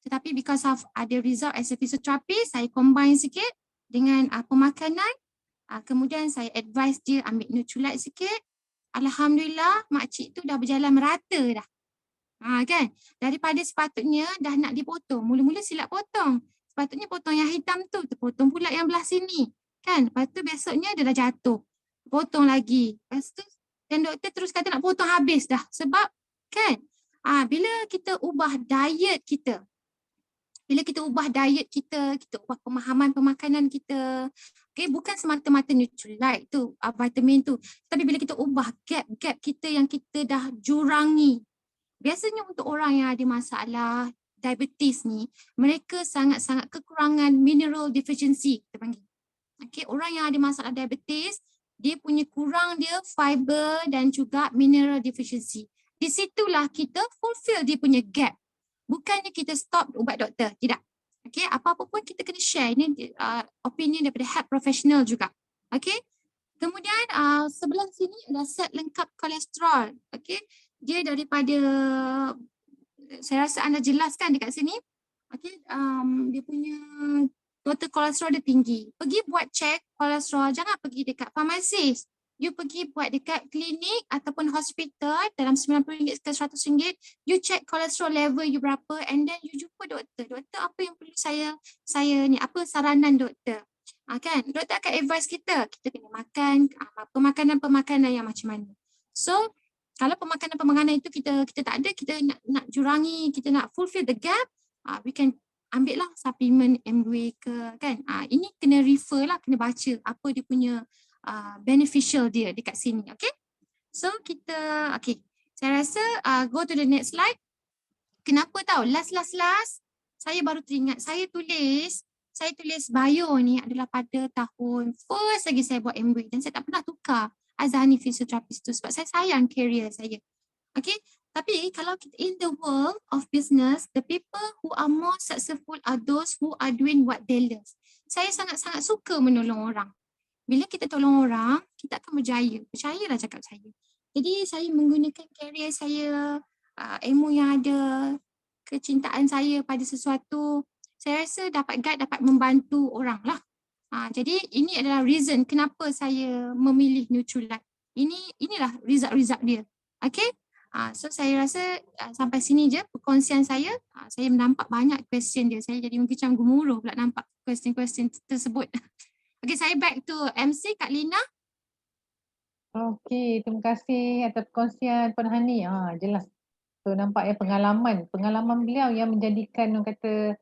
Tetapi because of ada result as a physiotherapist, saya combine sikit dengan pemakanan. Kemudian saya advise dia ambil Nutrilite sikit. Alhamdulillah makcik tu dah berjalan merata dah. Kan? Daripada sepatutnya dah nak dipotong. Mula-mula silap potong. Sepatutnya potong yang hitam tu, terpotong pula yang belah sini. Kan? Lepas tu besoknya dia dah jatuh. Potong lagi. Lepas tu dan doktor terus kata nak potong habis dah. Sebab kan? Bila kita ubah diet kita, kita ubah pemahaman pemakanan kita, okay, bukan semata-mata Nutrilite tu, vitamin tu, tapi bila kita ubah gap kita yang kita dah jurangi. Biasanya untuk orang yang ada masalah diabetes ni, mereka sangat-sangat kekurangan mineral deficiency, kita panggil. Okay, orang yang ada masalah diabetes, dia punya kurang dia fiber dan juga mineral deficiency. Di situlah kita fulfill dia punya gap. Bukannya kita stop ubat doktor, tidak. Okay, apa-apa pun kita kena share. Ini opinion daripada health professional juga. Okay, kemudian sebelah sini ada set lengkap kolesterol. Okay, dia daripada, saya rasa anda jelaskan dekat sini. Okay, dia punya total kolesterol dia tinggi. Pergi buat check kolesterol, jangan pergi dekat farmasis. You pergi buat dekat klinik ataupun hospital dalam RM90 ke RM100, you check kolesterol level you berapa and then you jumpa doktor. Doktor apa yang perlu saya ni, apa saranan doktor. Kan? Doktor akan advise kita kena makan pemakanan yang macam mana. So, kalau pemakanan itu kita tak ada, kita nak jurangi, kita nak fulfill the gap, we can ambil lah suplemen Amway ke kan. Ini kena refer lah, kena baca apa dia punya beneficial dia dekat sini. Okay. So kita, okay. Saya rasa go to the next slide. Kenapa tahu? Last. Saya baru teringat, saya tulis bio ni adalah pada tahun first lagi saya buat Amway dan saya tak pernah tukar Azhani physiotherapist tu sebab saya sayang career saya. Okay. Tapi kalau kita in the world of business, the people who are more successful are those who are doing what they love. Saya sangat-sangat suka menolong orang. Bila kita tolong orang, kita akan berjaya. Percayalah cakap saya. Jadi saya menggunakan career saya, ilmu yang ada, kecintaan saya pada sesuatu. Saya rasa dapat guide, dapat membantu orang lah. Jadi ini adalah reason kenapa saya memilih Nutrilite. Inilah result-result dia. Okay. So saya rasa sampai sini je perkongsian saya. Saya nampak banyak question dia. Saya jadi macam gemuruh pula nampak question-question tersebut. Okay, saya back to MC Kak Lina. Okey, terima kasih atas perkongsian Puan Hani. Jelas. So nampak ya pengalaman beliau yang menjadikan orang kata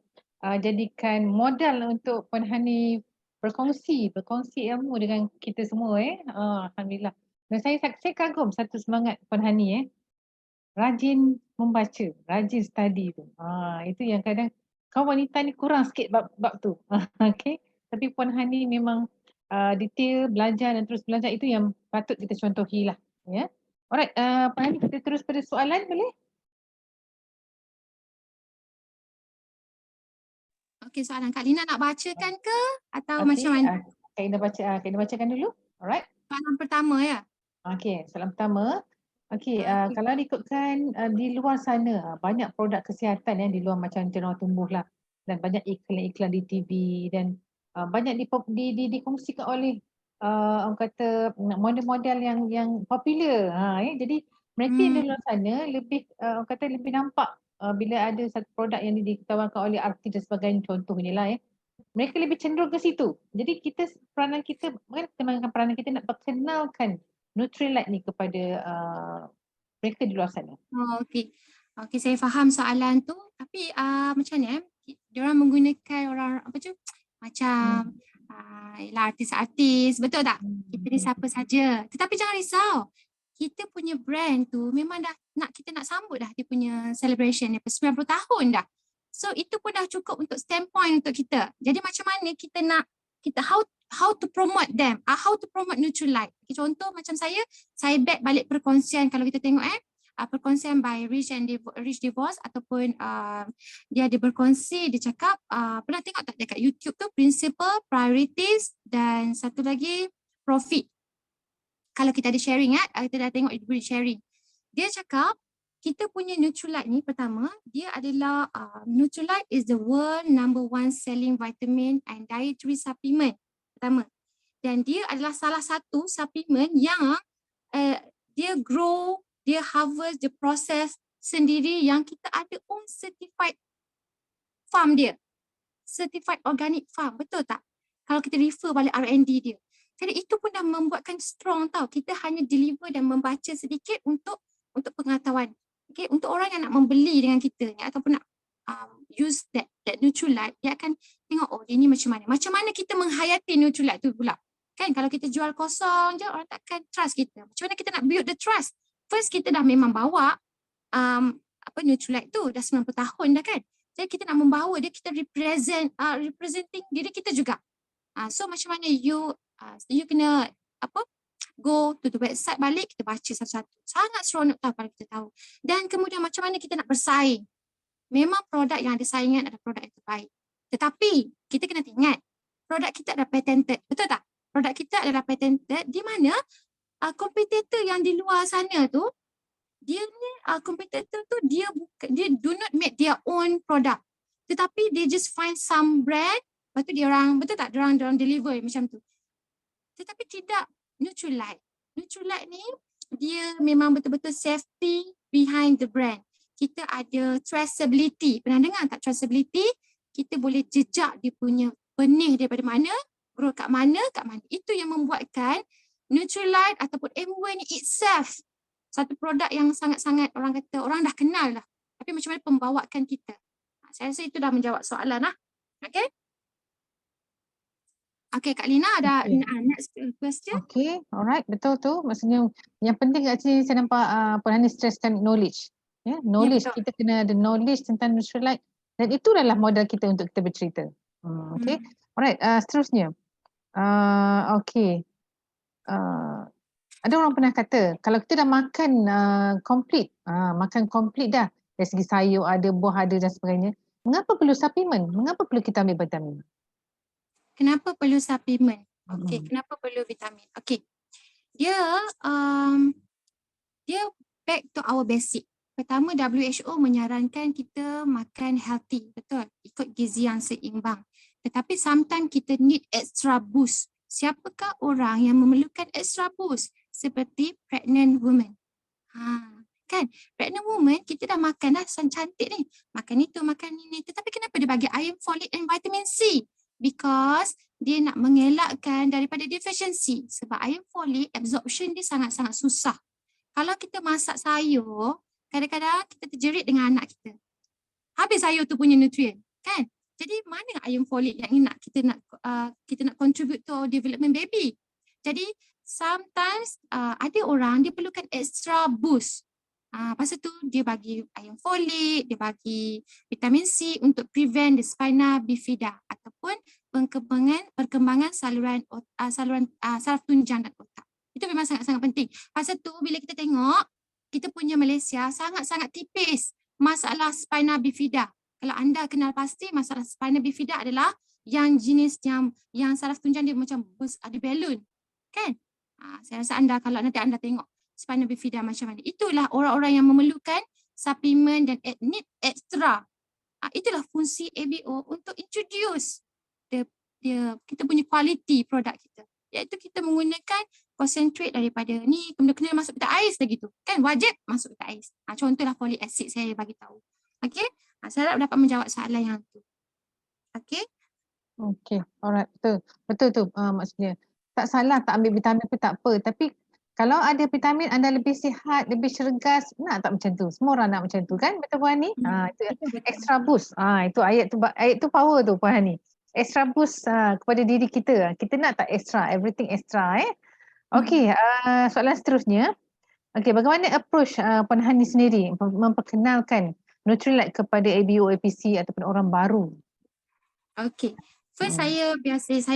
jadikan modal untuk Puan Hani berkongsi ilmu dengan kita semua Alhamdulillah. Dan saya kagum satu semangat Puan Hani rajin membaca, rajin study tu. Itu yang kadang kaum wanita ni kurang sikit bab tu. Okey. Tapi Puan Hani memang detail belajar dan terus belajar, itu yang patut kita contohi lah. Ya. Alright, Puan Hani kita terus pada soalan boleh? Okey, soalan Kak Lina nak bacakan ke atau macam mana? Kak Ina bacakan dulu. Alright. Soalan pertama ya. Okey, soalan pertama. Okey, Okey. kalau ikutkan di luar sana banyak produk kesihatan di luar macam Cenderawang Tumbuh lah, dan banyak iklan-iklan di TV dan banyak dikongsikan oleh orang kata model-model yang popular. Jadi mereka yang di luar sana lebih orang kata lebih nampak bila ada satu produk yang ditawarkan oleh artis dan sebagainya, contohnya lah mereka lebih cenderung ke situ. Jadi peranan kita nak perkenalkan Nutrilite ni kepada mereka di luar sana. Okey. Okey, saya faham soalan tu. Tapi macam ni diorang menggunakan orang apa tu macam ialah artis-artis, betul tak? Kita ni siapa saja. Tetapi jangan risau. Kita punya brand tu memang dah kita nak sambut dah dia punya celebration ni 90 tahun dah. So itu pun dah cukup untuk standpoint untuk kita. Jadi macam mana kita nak how to promote them, how to promote Nutrilite. Contoh macam saya back balik perkongsian kalau kita tengok perkongsian by Rich Divorce ataupun dia ada berkongsi, dia cakap pernah tengok tak dekat YouTube tu principle, priorities dan satu lagi profit. Kalau kita ada sharing kita dah tengok dia sharing. Dia cakap kita punya Nutrilite ni pertama dia adalah Nutrilite is the world #1 selling vitamin and dietary supplement pertama. Dan dia adalah salah satu suplemen yang dia grow, dia harvest, dia proses sendiri yang kita ada own certified farm dia. Certified organic farm, betul tak? Kalau kita refer balik R&D dia. Jadi itu pun dah membuatkan strong tau. Kita hanya deliver dan membaca sedikit untuk pengetahuan. Okay, untuk orang yang nak membeli dengan kita ni ataupun nak use that Nutrilite, dia akan tengok dia ni macam mana. Macam mana kita menghayati Nutrilite tu pula. Kan kalau kita jual kosong je orang takkan trust kita. Macam mana kita nak build the trust? First kita dah memang bawa Nutrilite tu dah 90 tahun dah kan. Jadi kita nak membawa dia, kita representing diri kita juga. So macam mana you kena go to the website balik, kita baca satu-satu. Sangat seronok tau kalau kita tahu. Dan kemudian macam mana kita nak bersaing. Memang produk yang ada saingan adalah produk yang terbaik. Tetapi kita kena ingat produk kita adalah patented. Betul tak? Produk kita adalah patented di mana kompetitor yang di luar sana tu dia ni kompetitor tu dia do not make their own product. Tetapi they just find some brand, lepas tu dia orang betul tak? Dia orang deliver macam tu. Tetapi tidak Nutrilite. Nutrilite ni dia memang betul-betul safety behind the brand. Kita ada traceability. Pernah dengar tak traceability? Kita boleh jejak dia punya benih daripada mana, grow kat mana. Itu yang membuatkan Nutrilite ataupun MW ni itself satu produk yang sangat-sangat orang kata orang dah kenal dah. Tapi macam mana pembawakan kita. Saya rasa itu dah menjawab soalan lah. Okay? Okay, Kak Lina ada next question. Okay, alright, betul tu. Maksudnya yang penting kat sini saya nampak Puan Hani stresskan knowledge. Knowledge, kita kena ada knowledge tentang Nutrilite dan itu adalah modal kita untuk kita bercerita. Okay, alright, seterusnya. Okay. Ada orang pernah kata kalau kita dah makan complete dah dari segi sayur ada, buah ada dan sebagainya, mengapa perlu suplemen? Mengapa perlu kita ambil vitamin? Kenapa perlu suplemen? Okay, kenapa perlu vitamin? Okay, dia back to our basic. Pertama, WHO menyarankan kita makan healthy, betul? Ikut gizi yang seimbang. Tetapi sometimes kita need extra boost. Siapakah orang yang memerlukan extra boost? Seperti pregnant woman. Kan? Pregnant woman, kita dah makan dah cantik ni. Makan itu, makan ini. Tetapi kenapa dia bagi iron, folate and vitamin C? Because dia nak mengelakkan daripada deficiency. Sebab iron folate absorption dia sangat-sangat susah. Kalau kita masak sayur, kadang-kadang kita terjerit dengan anak kita. Habis sayur tu punya nutrient, kan? Jadi mana iron folate yang kita nak contribute to our development baby? Jadi sometimes ada orang dia perlukan extra boost. Pasal tu dia bagi iron folate, dia bagi vitamin C untuk prevent the spina bifida ataupun perkembangan saraf tunjang dan otak. Itu memang sangat-sangat penting. Pasal tu bila kita tengok kita punya Malaysia sangat-sangat tipis masalah spina bifida. Kalau anda kenal pasti masalah spina bifida adalah yang jenis yang saraf tunjang dia macam ada balloon, kan? Saya rasa kalau nanti anda tengok spina bifida macam mana. Itulah orang-orang yang memerlukan suplemen dan need extra. Itulah fungsi ABO untuk introduce kita punya quality produk kita. Iaitu kita menggunakan concentrate daripada ni, kemudian masuk pita ais lagi tu. Kan wajib masuk pita ais. Contohlah folic acid saya bagi tahu. Okey? Saya harap dapat menjawab soalan yang tu. Okey? Okey, alright, betul tu maksudnya. Tak salah tak ambil vitamin pun tak apa, tapi kalau ada vitamin anda lebih sihat, lebih cergas, nak tak macam tu? Semua orang nak macam tu kan, betul Puan Hani? Itu extra boost. Itu ayat tu power tu Puan Hani. Extra boost kepada diri kita. Kita nak tak extra, everything extra Okey, soalan seterusnya. Okey, bagaimana approach Puan Hani sendiri memperkenalkan Nutrilite kepada ABO, APC ataupun orang baru? Okey. First saya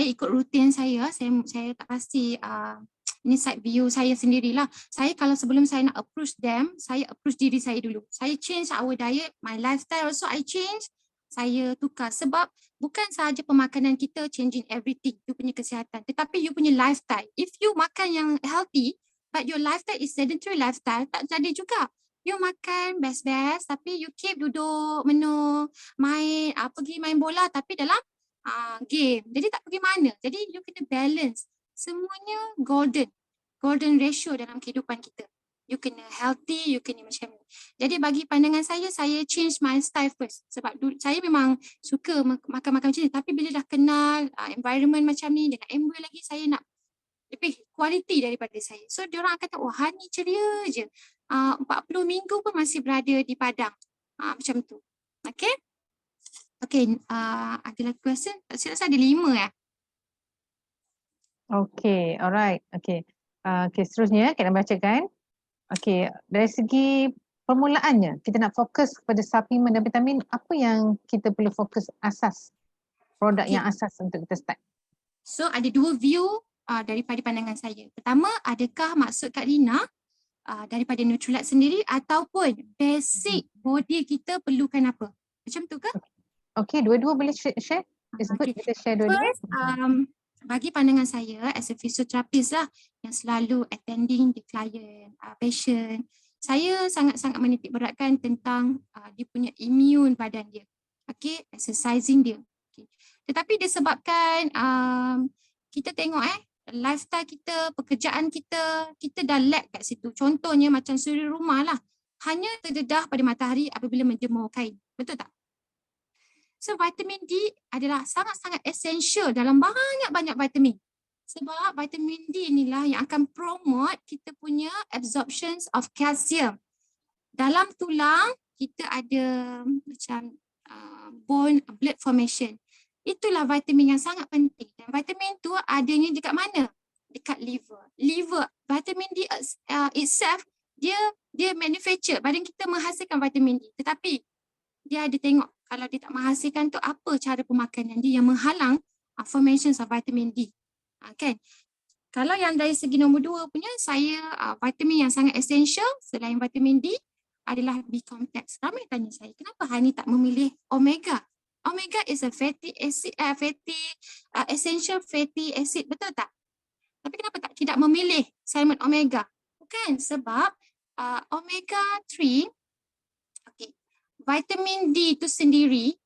ikut rutin saya tak pasti ini side view saya sendirilah. Saya kalau sebelum saya nak approach them, saya approach diri saya dulu. Saya change our diet, my lifestyle also I change. Saya tukar sebab bukan sahaja pemakanan kita changing everything, you punya kesihatan, tetapi you punya lifestyle. If you makan yang healthy, but your lifestyle is sedentary lifestyle, tak jadi juga. You makan best-best tapi you keep duduk, menung, pergi main bola tapi dalam game. Jadi tak pergi mana. Jadi you kena balance. Semuanya golden ratio dalam kehidupan kita. You kena healthy, you kena macam ni. Jadi bagi pandangan saya change my style first. Sebab saya memang suka makan-makan macam ni. Tapi bila dah kenal environment macam ni, dengan Amber lagi, saya nak lebih quality daripada saya. So diorang kata, oh Hani ceria je. 40 minggu pun masih berada di padang. Macam tu. Okay? Okay, ada lagi question? Saya rasa ada 5 Okay, alright. Okay. Okay, seterusnya kita bacakan. Okay, dari segi permulaannya, kita nak fokus kepada suplemen dan vitamin, apa yang kita perlu fokus asas? Produk yang asas untuk kita start. So ada 2 view daripada pandangan saya. Pertama, adakah maksud Kak Lina daripada Nutrilite sendiri ataupun basic body kita perlukan apa? Macam tu ke? Okay, dua-dua boleh share? It's good kita share dua-dua. First, bagi pandangan saya as a physiotherapist lah yang selalu attending the client, patient, saya sangat-sangat menitik beratkan tentang dia punya immune badan dia. Okay, exercising dia. Okay. Tetapi disebabkan kita tengok lifestyle kita, pekerjaan kita dah lag kat situ. Contohnya macam suri rumah lah. Hanya terdedah pada matahari apabila menjemur kain. Betul tak? So vitamin D adalah sangat-sangat essential dalam banyak-banyak vitamin. Sebab vitamin D inilah yang akan promote kita punya absorption of calcium. Dalam tulang kita ada macam bone blood formation. Itulah vitamin yang sangat penting. Dan vitamin tu adanya dekat mana? Dekat liver. Vitamin D itself dia manufacture, badan kita menghasilkan vitamin D. Tetapi dia ada tengok kalau dia tak menghasilkan tu apa cara pemakanan dia yang menghalang formation of vitamin D. Kan? Kalau yang dari segi nombor 2 punya, saya vitamin yang sangat essential selain vitamin D adalah B complex. Ramai tanya saya, kenapa Hani tak memilih omega? Omega is a fatty acid, essential fatty acid, betul tak? Tapi kenapa tidak memilih salmon omega? Bukan, sebab omega 3, vitamin D itu sendiri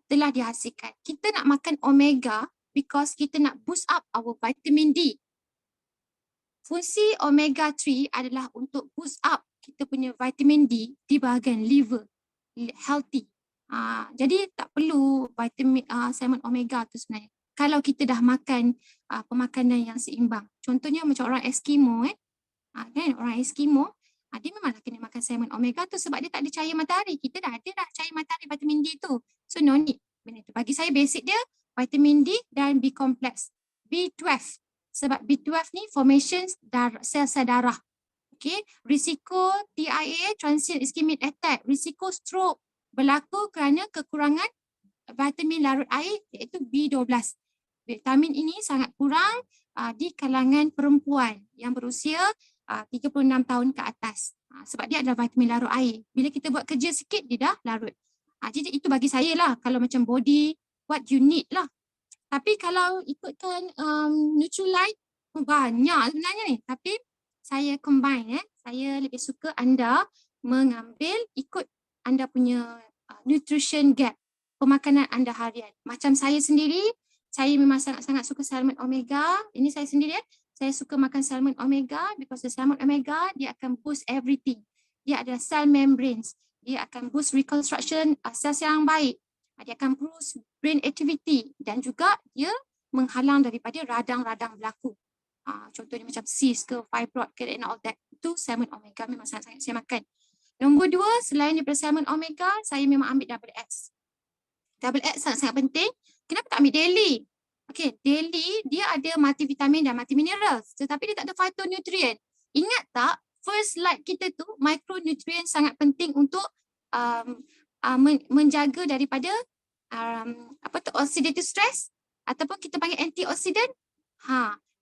telah dihasilkan. Kita nak makan omega because kita nak boost up our vitamin D. Fungsi omega 3 adalah untuk boost up kita punya vitamin D di bahagian liver, healthy. Jadi tak perlu vitamin salmon omega tu sebenarnya. Kalau kita dah makan pemakanan yang seimbang. Contohnya macam orang Eskimo kan, orang Eskimo dia memanglah kena makan salmon omega tu sebab dia tak ada cahaya matahari. Kita dah ada cahaya matahari vitamin D tu. So no need benda tu. Bagi saya basic dia vitamin D dan B complex. B12. Sebab B12 ni formation sel-sel darah. Okay. Risiko TIA, transient ischemic attack. Risiko stroke berlaku kerana kekurangan vitamin larut air iaitu B12. Vitamin ini sangat kurang di kalangan perempuan yang berusia 36 tahun ke atas. Sebab dia adalah vitamin larut air. Bila kita buat kerja sikit, dia dah larut. Jadi itu bagi saya lah. Kalau macam body, what you need lah. Tapi kalau ikutkan Nutrilite, banyak sebenarnya ni. Tapi saya combine. Saya lebih suka anda mengambil ikut anda punya nutrition gap. Pemakanan anda harian. Macam saya sendiri, saya memang sangat-sangat suka salmon omega. Ini saya sendiri saya suka makan salmon omega because the salmon omega dia akan boost everything. Dia ada cell membranes. Dia akan boost reconstruction sel yang baik. Dia akan boost brain activity dan juga dia menghalang daripada radang-radang berlaku. Contohnya macam cyst ke fibroid ke and all that. Itu salmon omega memang sangat-sangat saya makan. Nombor 2, selain daripada salmon omega, saya memang ambil double X. Double X sangat-sangat penting. Kenapa tak ambil daily? Okay, daily dia ada multivitamin dan multiminerals. Tetapi dia tak ada phytonutrient. Ingat tak, first light kita tu, micronutrient sangat penting untuk menjaga daripada oxidative stress ataupun kita panggil antioxidant.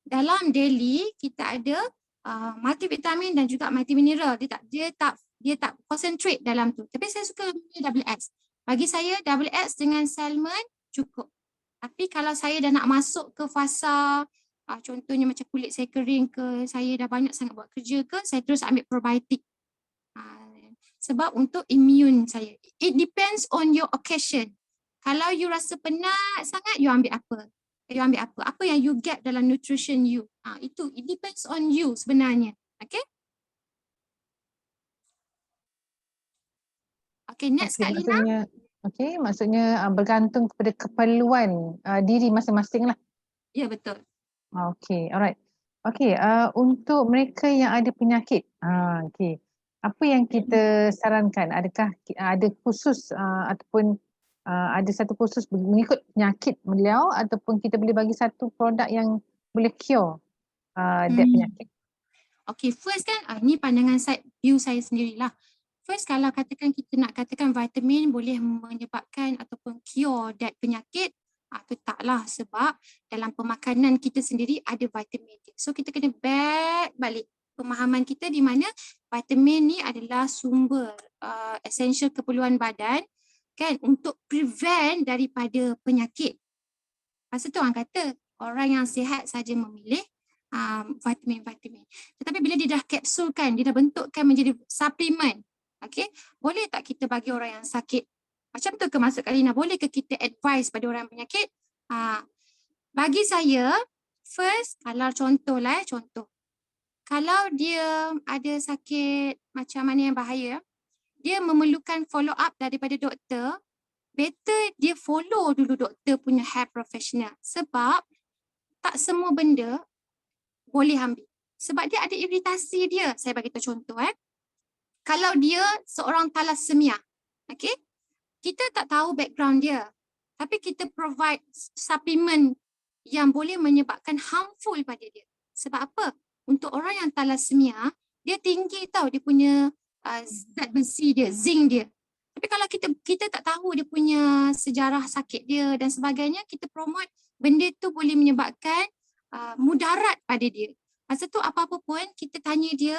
Dalam daily kita ada multivitamin dan juga multimineral. Dia tak concentrate dalam tu. Tapi saya suka double X. Bagi saya double X dengan salmon cukup. Tapi kalau saya dah nak masuk ke fasa contohnya macam kulit saya kering ke, saya dah banyak sangat buat kerja ke, saya terus ambil probiotik. Sebab untuk immune saya. It depends on your occasion. Kalau you rasa penat sangat, you ambil apa? You ambil apa? Apa yang you get dalam nutrition you. Itu, it depends on you sebenarnya. Okay? Okay, next Kak Lina. Maksudnya bergantung kepada keperluan diri masing-masing lah. Ya, betul. Okay, alright. Okay, untuk mereka yang ada penyakit, apa yang kita sarankan? Adakah ada khusus ataupun ada satu khusus mengikut penyakit beliau ataupun kita boleh bagi satu produk yang boleh cure that penyakit? Okay, first kan, ni pandangan view saya sendirilah. First, kalau katakan kita nak katakan vitamin boleh menyebabkan ataupun cure that penyakit, itu taklah sebab dalam pemakanan kita sendiri ada vitamin D. So kita kena back balik pemahaman kita di mana vitamin ni adalah sumber essential keperluan badan kan untuk prevent daripada penyakit. Pasal tu orang kata orang yang sihat saja memilih vitamin-vitamin. Tetapi bila dia dah kapsulkan, dia dah bentukkan menjadi suplemen. Okay, boleh tak kita bagi orang yang sakit? Macam tu ke maksud Kak Lina? Boleh ke kita advise pada orang penyakit? Bagi saya, first, kalau contoh. Kalau dia ada sakit macam mana yang bahaya, dia memerlukan follow up daripada doktor, better dia follow dulu doktor punya health professional. Sebab tak semua benda boleh ambil. Sebab dia ada iritasi dia. Saya bagi tahu contoh. Kalau dia seorang thalassemia, okay? Kita tak tahu background dia. Tapi kita provide suplemen yang boleh menyebabkan harmful pada dia. Sebab apa? Untuk orang yang thalassemia, dia tinggi tau dia punya zat besi dia, zinc dia. Tapi kalau kita tak tahu dia punya sejarah sakit dia dan sebagainya, kita promote benda tu boleh menyebabkan mudarat pada dia. Masa tu apa-apa pun kita tanya dia,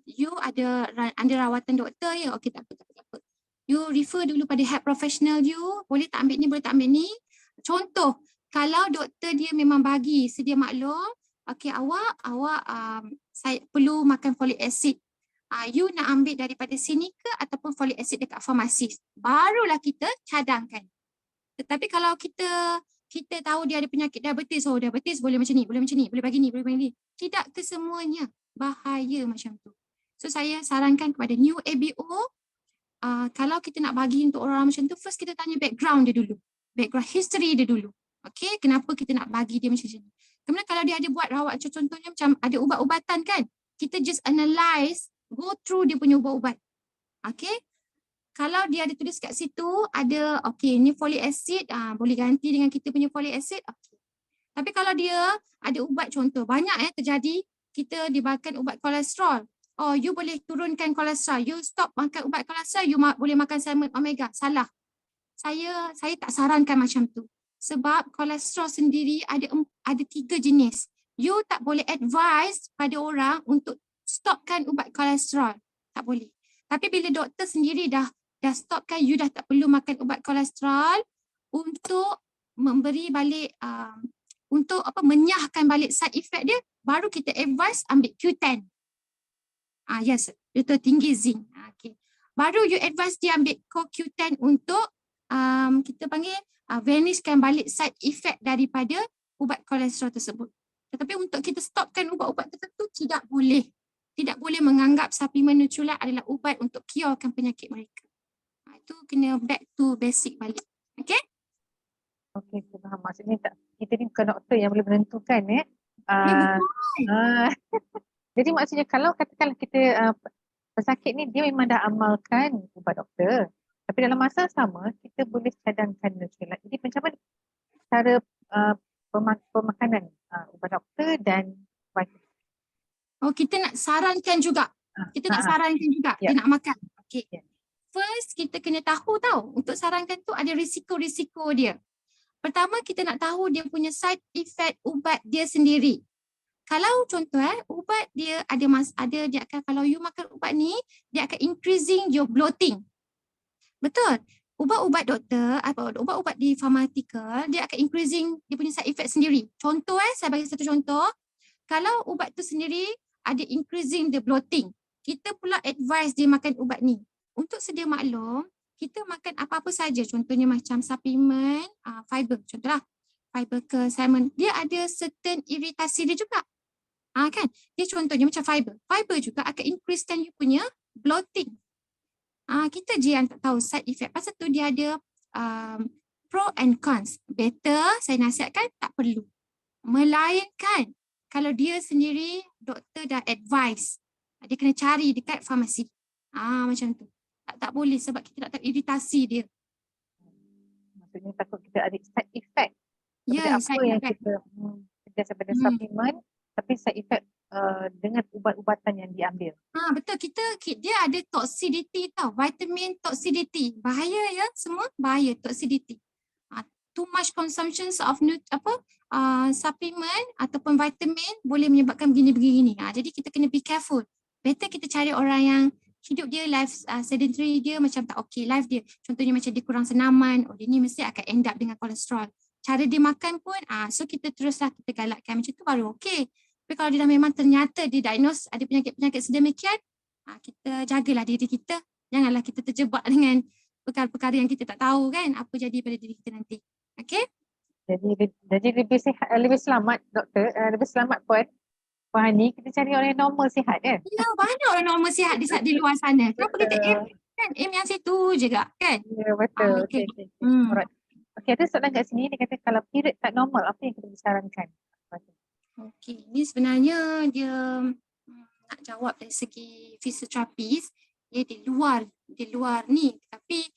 you ada rawatan doktor ya? Okey, tak apa. You refer dulu pada health professional you, boleh tak ambil ni, boleh tak ambil ni. Contoh, kalau doktor dia memang bagi sedia maklum, okey awak saya perlu makan folic acid. You nak ambil daripada sini ke ataupun folic acid dekat farmasi. Barulah kita cadangkan. Tetapi kalau kita tahu dia ada penyakit diabetes, oh diabetes boleh macam ni, boleh macam ni, boleh bagi ni, boleh bagi ni. Tidak kesemuanya bahaya macam tu. So saya sarankan kepada new ABO, kalau kita nak bagi untuk orang macam tu, first kita tanya background dia dulu. Background history dia dulu. Okay, kenapa kita nak bagi dia macam ni. Kemudian kalau dia ada buat rawat, contohnya macam ada ubat-ubatan kan, kita just analyse, go through dia punya ubat-ubat. Okay. Kalau dia ada tulis kat situ, ada okay, ni folic acid, boleh ganti dengan kita punya folic acid. Okay. Tapi kalau dia ada ubat contoh, banyak terjadi, kita dibagikan ubat kolesterol. Oh, you boleh turunkan kolesterol. You stop makan ubat kolesterol, you boleh makan salmon omega. Salah. Saya tak sarankan macam tu. Sebab kolesterol sendiri ada 3 jenis. You tak boleh advise pada orang untuk stopkan ubat kolesterol. Tak boleh. Tapi bila doktor sendiri dah stopkan, you dah tak perlu makan ubat kolesterol untuk memberi balik, untuk menyahkan balik side effect dia, baru kita advise ambil Q10. Yes, betul, tinggi zinc. Okay. Baru you advise dia ambil CoQ10 untuk kita panggil vanishkan balik side effect daripada ubat kolesterol tersebut. Tetapi untuk kita stopkan ubat-ubat tertentu, tidak boleh. Tidak boleh menganggap suplemen Nutrilite adalah ubat untuk curekan penyakit mereka. Itu kena back to basic balik. Okay? Okey, saya faham. Maksudnya kita ni bukan doktor yang boleh menentukan Jadi maksudnya kalau katakanlah kita pesakit ni dia memang dah amalkan ubat doktor, tapi dalam masa sama kita boleh cadangkan Nutrilite. Jadi macam mana cara pemakanan ubat doktor dan vitamin? Oh, kita nak sarankan juga. Kita nak sarankan juga dia nak makan. Okay. First, kita kena tahu untuk sarankan tu ada risiko-risiko dia. Pertama, kita nak tahu dia punya side effect ubat dia sendiri. Kalau contoh ubat dia dia akan, kalau you makan ubat ni, dia akan increasing your bloating. Betul. Ubat-ubat doktor, ubat-ubat di pharmaceutical, dia akan increasing dia punya side effect sendiri. Contoh saya bagi satu contoh. Kalau ubat tu sendiri ada increasing the bloating, kita pula advise dia makan ubat ni. Untuk sedia maklum, kita makan apa-apa saja, contohnya macam suplemen, fiber, contohlah fiber ke salmon, dia ada certain iritasi dia juga. Kan? Dia contohnya macam fiber. Fiber juga akan increasekan you punya bloating. Kita je yang tak tahu side effect. Pasal tu dia ada pro and cons. Better, saya nasihatkan tak perlu. Melainkan kalau dia sendiri, doktor dah advise, dia kena cari dekat farmasi. Macam tu. Tak boleh sebab kita tak tahu iritasi dia. Maksudnya takut kita ada side effect. Ya, apa yang kita daripada suplemen, tapi side effect dengan ubat-ubatan yang diambil. Betul, dia ada toxicity vitamin toxicity. Bahaya ya, semua bahaya toxicity. Too much consumption of supplement ataupun vitamin boleh menyebabkan begini-begini. Jadi kita kena be careful. Better kita cari orang yang hidup dia life sedentary dia macam tak okay life dia. Contohnya macam dia kurang senaman, dia ni mesti akan end up dengan kolesterol. Cara dia makan pun, so kita teruslah kita galakkan macam tu baru okay. Tapi kalau dia dah memang ternyata dia diagnose ada penyakit-penyakit sedemikian, kita jagalah diri kita. Janganlah kita terjebak dengan perkara-perkara yang kita tak tahu kan apa jadi pada diri kita nanti. Okay? Jadi lebih sihat, lebih selamat doktor, lebih selamat Puan Hani, kita cari orang yang normal sihat kan? Ya, banyak orang normal sihat di luar sana. Kenapa kita aim yang situ juga kan? Ya, betul. Okay. Alright. Okay, ada soalan kat sini, dia kata kalau period tak normal, apa yang kita disarankan? Okay, ni sebenarnya dia nak jawab dari segi fisioterapis, dia di luar ni. Tapi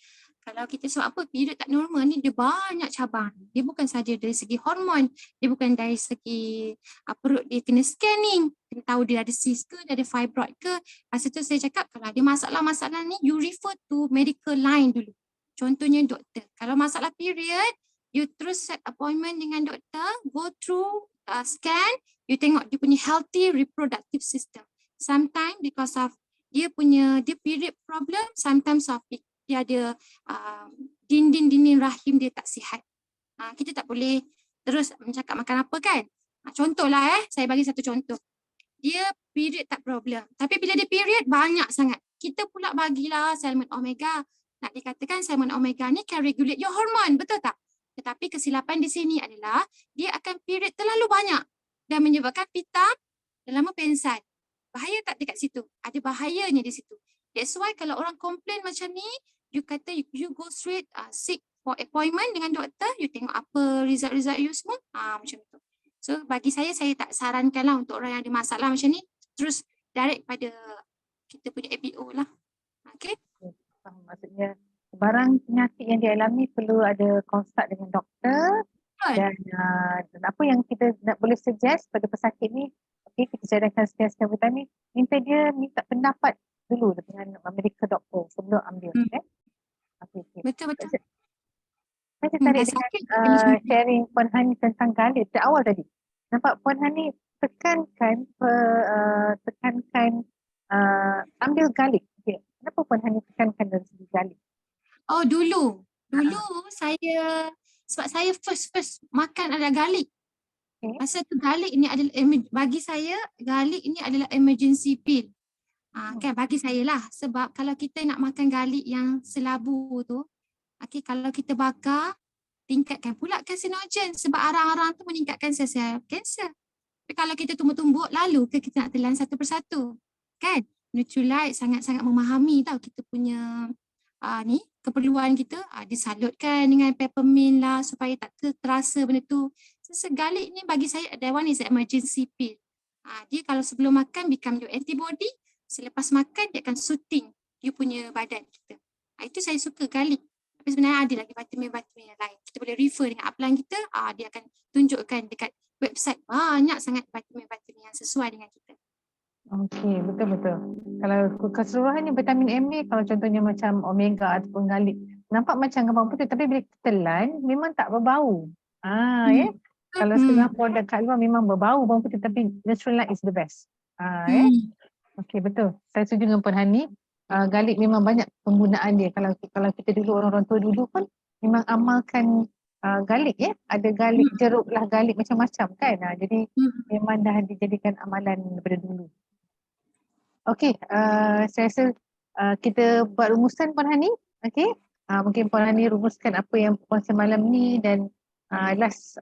kalau kita sebab apa period tak normal ni dia banyak cabang. Dia bukan saja dari segi hormon, dia bukan dari segi perut dia kena scanning, kena tahu dia ada cyst ke, dia ada fibroid ke. Masa tu saya cakap kalau ada masalah-masalah ni you refer to medical line dulu. Contohnya doktor. Kalau masalah period, you terus set appointment dengan doktor, go through scan, you tengok dia punya healthy reproductive system. Sometimes because of dia period problem, sometimes of dia ada dinding rahim dia tak sihat. Kita tak boleh terus mencakap makan apa kan. Contohlah saya bagi satu contoh. Dia period tak problem. Tapi bila dia period banyak sangat. Kita pula bagilah salmon omega. Nak dikatakan salmon omega ni can regulate your hormone. Betul tak? Tetapi kesilapan di sini adalah dia akan period terlalu banyak dan menyebabkan pita lama pensan. Bahaya tak dekat situ? Ada bahayanya di situ. That's why kalau orang komplain macam ni, you kata you go straight seek for appointment dengan doktor, you tengok apa result-result you semua, macam tu. So bagi saya tak sarankan lah untuk orang yang ada masalah macam ni, terus direct pada kita punya ABO lah. Okay? Maksudnya barang penyakit yang dialami perlu ada konsult dengan doktor dan apa yang kita nak boleh suggest pada pesakit ni, okay, kita cadangkan sekian-sekian vitamin, minta pendapat dulu dengan medical doctor sebelum ambil. Okay? Okay. Betul-betul. Saya tertarik dengan sharing Puan Hani tentang galit dari awal tadi. Nampak Puan Hani tekankan ambil galik. Okay. Kenapa Puan Hani tekankan dari segi galik? Oh dulu saya, sebab saya first makan adalah garlic. Okay. Masa tu garlic ni adalah, bagi saya garlic ni adalah emergency pill. Kan bagi saya lah, sebab kalau kita nak makan garlic yang selabu tu, okay, kalau kita bakar, tingkatkan pula karsinogen sebab arang-arang tu meningkatkan sel-sel kanser. Tapi kalau kita tumbuk-tumbuk, lalu ke kita nak telan satu persatu? Kan? Nutrilite sangat-sangat memahami tau kita punya keperluan kita. Disalutkan dengan peppermint lah supaya tak terasa benda tu. So garlic ni bagi saya, that one is emergency pill. Dia kalau sebelum makan become your antibody, selepas makan dia akan shooting you punya badan kita. Itu saya suka garlic. Tapi sebenarnya ada lagi vitamin-vitamin yang lain. Kita boleh refer dengan upline kita, dia akan tunjukkan dekat website banyak sangat vitamin-vitamin yang sesuai dengan kita. Okey, betul-betul. Kalau keseluruhannya vitamin M ni, kalau contohnya macam omega ataupun garlic, nampak macam gambar putih tapi bila kita telan memang tak berbau. Ya. Kalau setengah produk kat luar memang berbau bawang putih tapi Nutrilite is the best. Ya. Okey, betul. Saya setuju dengan Puan Hani. Garlic memang banyak penggunaan dia. Kalau kita dulu orang-orang tua dulu pun memang amalkan garlic ya. Ada garlic jeruk lah, garlic macam-macam kan. Jadi memang dah dijadikan amalan daripada dulu. Okey, saya rasa kita buat rumusan Puan Hani. Okey. Mungkin Puan Hani rumuskan apa yang konsep malam ni dan last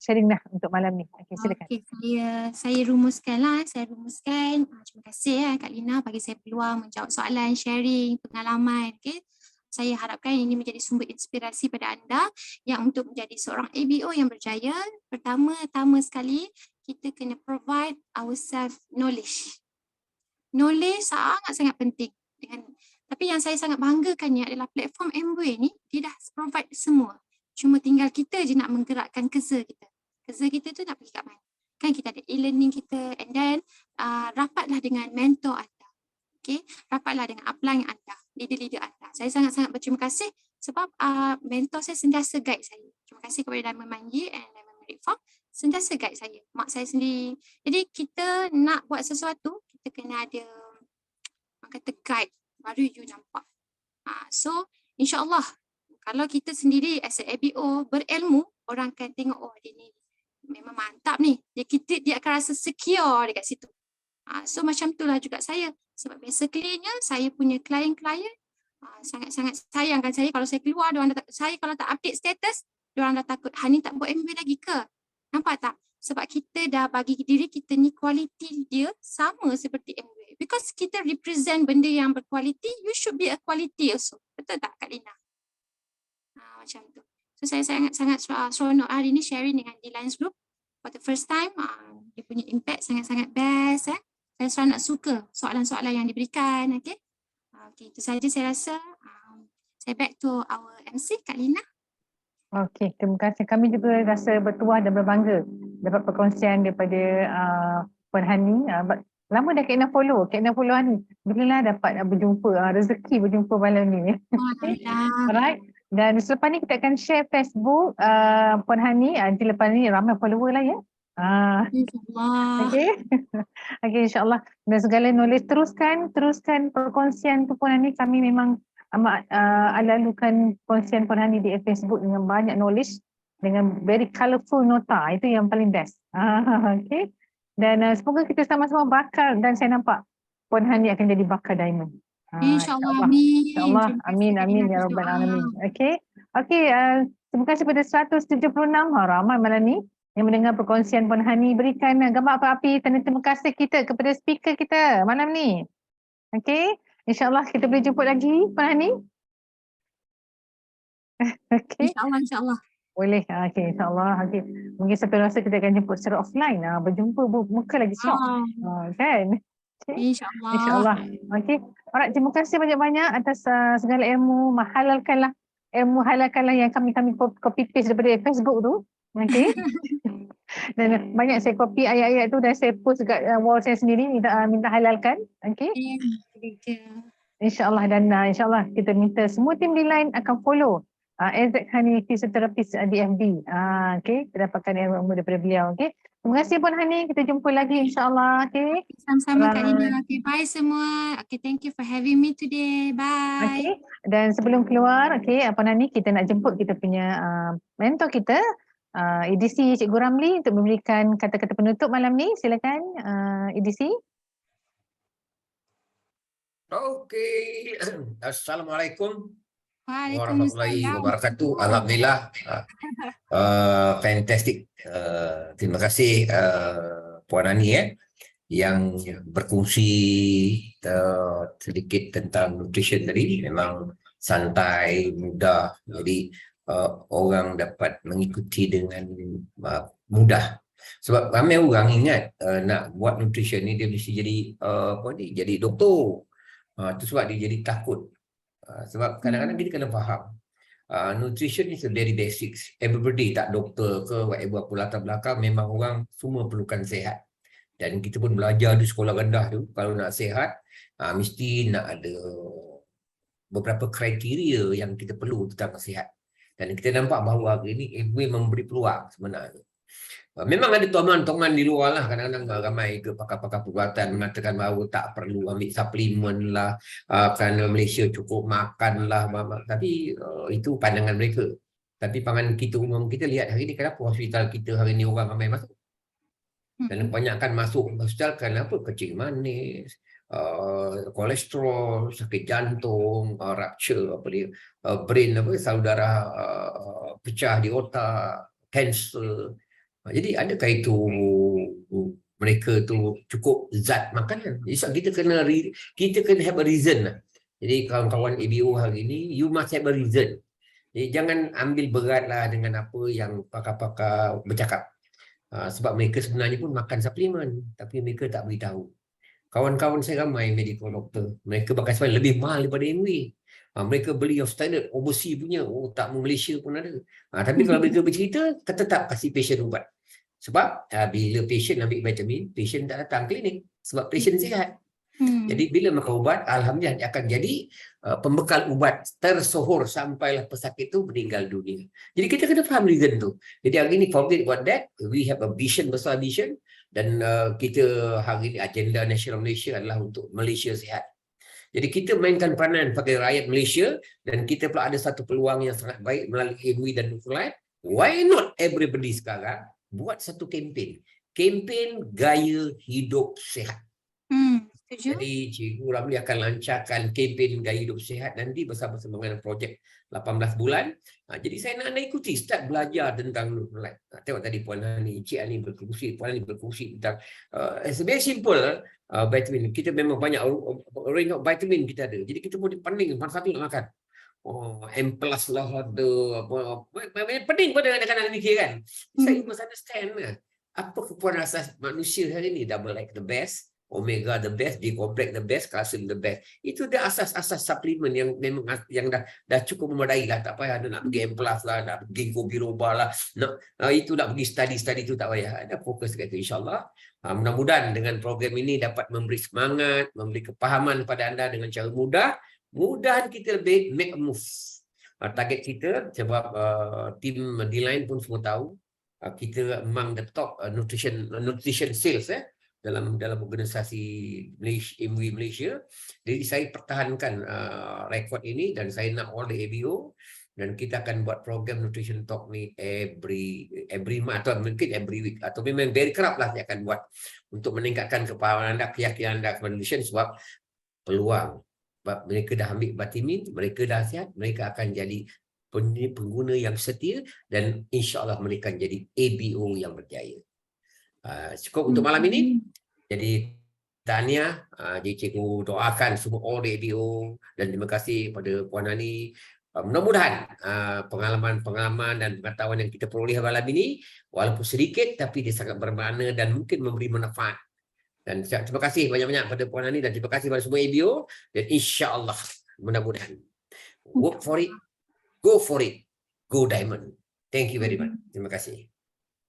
sharing dah untuk malam ni. Okey, silakan. Okey, saya rumuskan lah. Terima kasih Kak Lina bagi saya peluang menjawab soalan, sharing, pengalaman. Okey. Saya harapkan ini menjadi sumber inspirasi pada anda yang untuk menjadi seorang ABO yang berjaya. Pertama sekali, kita kena provide ourselves knowledge. Knowledge sangat-sangat penting. Tapi yang saya sangat banggakannya adalah platform Amway ni, dia dah provide semua. Cuma tinggal kita je nak menggerakkan kerja kita. Kerja kita tu nak pergi kat mana? Kan kita ada e-learning kita, and then rapatlah dengan mentor anda. Okay? Rapatlah dengan upline anda, leader-leader anda. Saya sangat-sangat berterima kasih sebab mentor saya sentiasa guide saya. Terima kasih kepada Diamond Manji and Diamond Merit Farm, sentiasa guide saya, mak saya sendiri. Jadi kita nak buat sesuatu, kita kena ada orang kata guide, baru you nampak. So insyaAllah kalau kita sendiri as a ABO berilmu, orang akan tengok, oh dia ni memang mantap ni. Dia akan rasa secure dekat situ. So macam itulah juga saya. Sebab basically-nya saya punya klien-klien sangat-sangat sayangkan saya. Kalau saya keluar, saya kalau tak update status, diorang dah takut, Hani tak buat MV lagi ke? Nampak tak? Sebab kita dah bagi diri kita ni kualiti dia sama seperti MV. Because kita represent benda yang berkualiti, you should be a quality also. Betul tak Kak Lina? Macam tu. So saya sangat-sangat seronok hari ni sharing dengan D-Lines Group. For the first time, dia punya impact sangat-sangat best. Saya seronok suka soalan-soalan yang diberikan. Okay, itu saja saya rasa. Saya back to our MC, Kak Lina. Okey, terima kasih. Kami juga rasa bertuah dan berbangga dapat perkongsian daripada Puan Hani. Lama dah Kak Ina follow Hani. Bila dapat berjumpa, rezeki berjumpa malam ni. Alright. Dan selepas ni kita akan share Facebook Puan Hani. Nanti lepas ni ramai follower lah ya. Okey. Okey, insyaAllah. Dan segala knowledge teruskan perkongsian tu Puan Hani. Kami memang amat ala-alukan perkongsian Puan Hani di Facebook dengan banyak knowledge, dengan very colourful nota. Itu yang paling best. Okey. Dan semoga kita sama-sama bakal, dan saya nampak Puan Hani akan jadi bakal diamond. InsyaAllah, amin. InsyaAllah, amin ya rabbal alamin. Okey. Terima kasih kepada 176 ramai malam ni yang mendengar perkongsian Puan Hani. Berikan gambar api-api tanda terima kasih kita kepada speaker kita malam ni. Okey, insyaAllah kita boleh jemput lagi Puan Hani. Okey. InsyaAllah. Boleh. Okey, insyaAllah. Okey. Mungkin satu rasa kita akan jemput secara offline. Berjumpa muka lagi syok. Kan? Okay. InsyaAllah. InsyaAllah. Okey. Alright, terima kasih banyak-banyak atas segala ilmu. Halalkanlah yang kami copy paste daripada Facebook tu. Okey. Dan banyak saya copy ayat-ayat tu dan saya post dekat wall saya sendiri minta halalkan. Okey. InsyaAllah dan insyaAllah kita minta semua tim di line akan follow Azad Hani Fisioterapis DFB. Okey, kita dapatkan ilmu daripada beliau. Okey. Terima kasih Puan Hani. Kita jumpa lagi insyaAllah. Okey. Sama-sama Kak Lina. Okay, bye semua. Okay, thank you for having me today. Bye. Okey. Dan sebelum keluar, okey, Puan Hani, kita nak jemput kita punya mentor kita, EDC Cikgu Ramli untuk memberikan kata-kata penutup malam ni. Silakan EDC. Okey. Assalamualaikum Waalaikumsalam. warahmatullahi wabarakatuh. Alhamdulillah. Fantastic. Terima kasih Puan Hani yang berkongsi sedikit tentang nutrition tadi. Memang santai, mudah. Jadi orang dapat mengikuti dengan mudah. Sebab ramai orang ingat nak buat nutrition ni dia mesti jadi jadi doktor. Itu sebab dia jadi takut. Sebab kadang-kadang kita kena faham nutrition is a very basics. Everybody, tak doktor ke whatever apa latar belakang, memang orang semua perlukan sihat. Dan kita pun belajar di sekolah rendah tu, kalau nak sihat mesti nak ada beberapa kriteria yang kita perlu tentang sihat. Dan kita nampak bahawa hari ini MWI memberi peluang sebenarnya. Memang ada toman-toman di luar lah, kadang-kadang ramai ke pakar-pakar perubatan mengatakan bahawa tak perlu ambil suplemen lah, kerana Malaysia cukup makan lah, tapi itu pandangan mereka. Tapi pandangan kita umum, kita lihat hari ini kenapa hospital kita hari ini orang ramai masuk. Dan kebanyakan masuk hospital kenapa? Kencing manis, kolesterol, sakit jantung, rupture, brain, saudara pecah di otak, kanser. Jadi adakah itu mereka tu cukup zat makanan? Jadi kita kena have a reason lah. Jadi kawan-kawan ABO hari ini, you must have a reason. Jadi jangan ambil berat lah dengan apa yang pakar-pakar bercakap. Sebab mereka sebenarnya pun makan suplemen, tapi mereka tak beritahu. Kawan-kawan saya ramai medical doctor, mereka bahkan sebenarnya lebih mahal daripada MWI. Mereka beli of standard, overseas punya, tak Malaysia pun ada. Tapi kalau mereka bercerita, tetap kasih patient ubat. Sebab bila patient ambil vitamin, patient tak datang klinik. Sebab patient sihat. Jadi bila makan ubat, alhamdulillah dia akan jadi pembekal ubat tersohor sampailah pesakit tu meninggal dunia. Jadi kita kena faham reason tu. Jadi hari ini forget about that. We have a vision, besar vision. Dan kita hari ini agenda nasional Malaysia adalah untuk Malaysia sihat. Jadi kita mainkan peranan sebagai rakyat Malaysia dan kita pula ada satu peluang yang sangat baik melalui MWI dan Nutrilife. Why not everybody sekarang buat satu kempen gaya hidup sihat. Jadi Cikgu Ramli akan lancarkan kempen gaya hidup sihat nanti bersama-sama dengan projek 18 bulan. Jadi saya nak anda ikuti, start belajar tentang Nutrilife. Tengok tadi Puan Hani, Cik Ani berkongsi, Puan Ani berkongsi tentang it's very simple. Vitamin, kita memang banyak range of vitamin kita ada. Jadi kita boleh pening, mana satu nak makan. M+ lah ada, pening pada kadang-kadang mikir kan. Saya must understand apa kepuasan asas manusia hari ini. Double like the best, omega the best, D-complex the best, calcium the best. Itu dah asas-asas suplemen yang memang yang dah cukup memadai lah. Tak payah ada nak pergi M+ lah, nak pergi ginkgo biloba lah, itu nak pergi study tu tak payah. Ada fokus kat itu insyaAllah. Mudah-mudahan dengan program ini dapat memberi semangat, memberi kepahaman kepada anda dengan cara mudah. Mudah kita lebih make a move. Target kita sebab tim di line pun semua tahu kita among the top nutrition sales dalam organisasi MWI Malaysia. Jadi saya pertahankan rekod ini dan saya nak all the ABO dan kita akan buat program nutrition talk ni every month atau mungkin every week atau memang very kerap lah saya akan buat untuk meningkatkan kepahaman anda, keyakinan anda kepada nutrition sebab peluang. Sebab mereka dah ambil vitamin, mereka dah sihat, mereka akan jadi pengguna yang setia dan insya-Allah mereka jadi ABO yang berjaya. Cukup untuk malam ini. Jadi tahniah, jadi cikgu doakan semua all the ABO dan terima kasih pada Puan Hani. Mudah-mudahan pengalaman-pengalaman dan pengetahuan yang kita peroleh malam ini walaupun sedikit tapi dia sangat bermakna dan mungkin memberi manfaat. Dan terima kasih banyak-banyak pada Puan Hani dan terima kasih kepada semua ABO dan insya-Allah mudah-mudahan work for it, go for it, go diamond. Thank you very much. Terima kasih.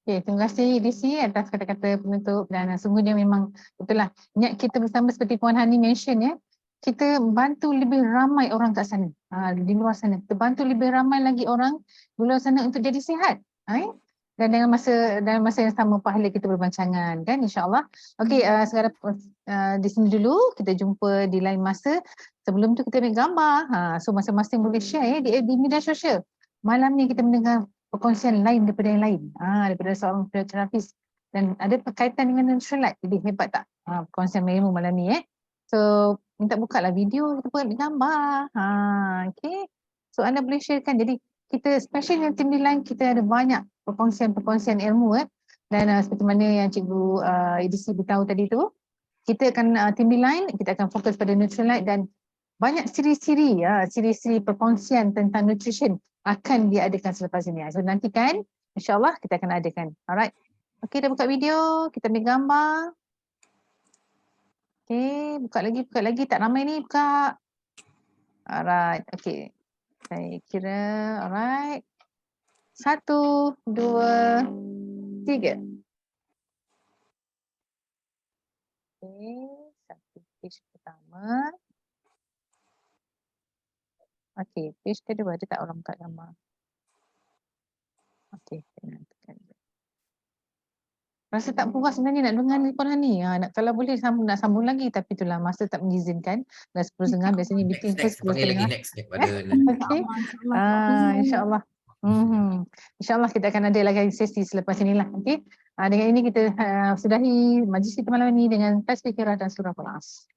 Okay, terima kasih DC atas kata-kata penutup dan sungguhnya memang betul lah niat kita bersama seperti Puan Hani mention ya, kita bantu lebih ramai orang kat sana, di luar sana, kita bantu lebih ramai lagi orang di luar sana untuk jadi sihat, dan dalam masa yang sama pahala kita berbancangan kan insya-Allah. Okey, sekarang di sini dulu, kita jumpa di lain masa. Sebelum tu kita ambil gambar, so masing-masing boleh share di media sosial. Malam ni kita mendengar perkongsian lain daripada yang lain, daripada seorang terapis dan ada berkaitan dengan Nutrilite. Jadi hebat tak perkongsian ilmu malam ni So minta buka lah video, kita buat gambar. Okay. So anda boleh sharekan. Jadi kita special dengan tim lain, kita ada banyak perkongsian ilmu dan seperti mana yang Cikgu EDC beritahu tadi tu, kita akan tim lain, kita akan fokus pada Nutrilite dan banyak siri-siri perkongsian tentang nutrition akan diadakan selepas ini. So nantikan, insya-Allah kita akan adakan. Alright. Okey, dah buka video, kita ambil gambar. Okey, buka lagi. Tak ramai ni, buka. Alright, okey. Saya kira, alright. 1, 2, 3. Okey, satu page pertama. Okey, page kedua ada tak orang buka gambar? Okey, saya nak tekan. Rasa tak puas sebenarnya nak dengar Puan Hani. Kalau boleh nak sambung lagi tapi itulah masa tak mengizinkan. Dah 10.30 biasanya meeting first 10.30. Next daripada Okey. Insya-Allah. InsyaAllah kita akan ada lagi sesi selepas inilah. Okey. Dengan ini kita sudahi majlis kita malam ini dengan tasbih qiraat dan surah Al-As.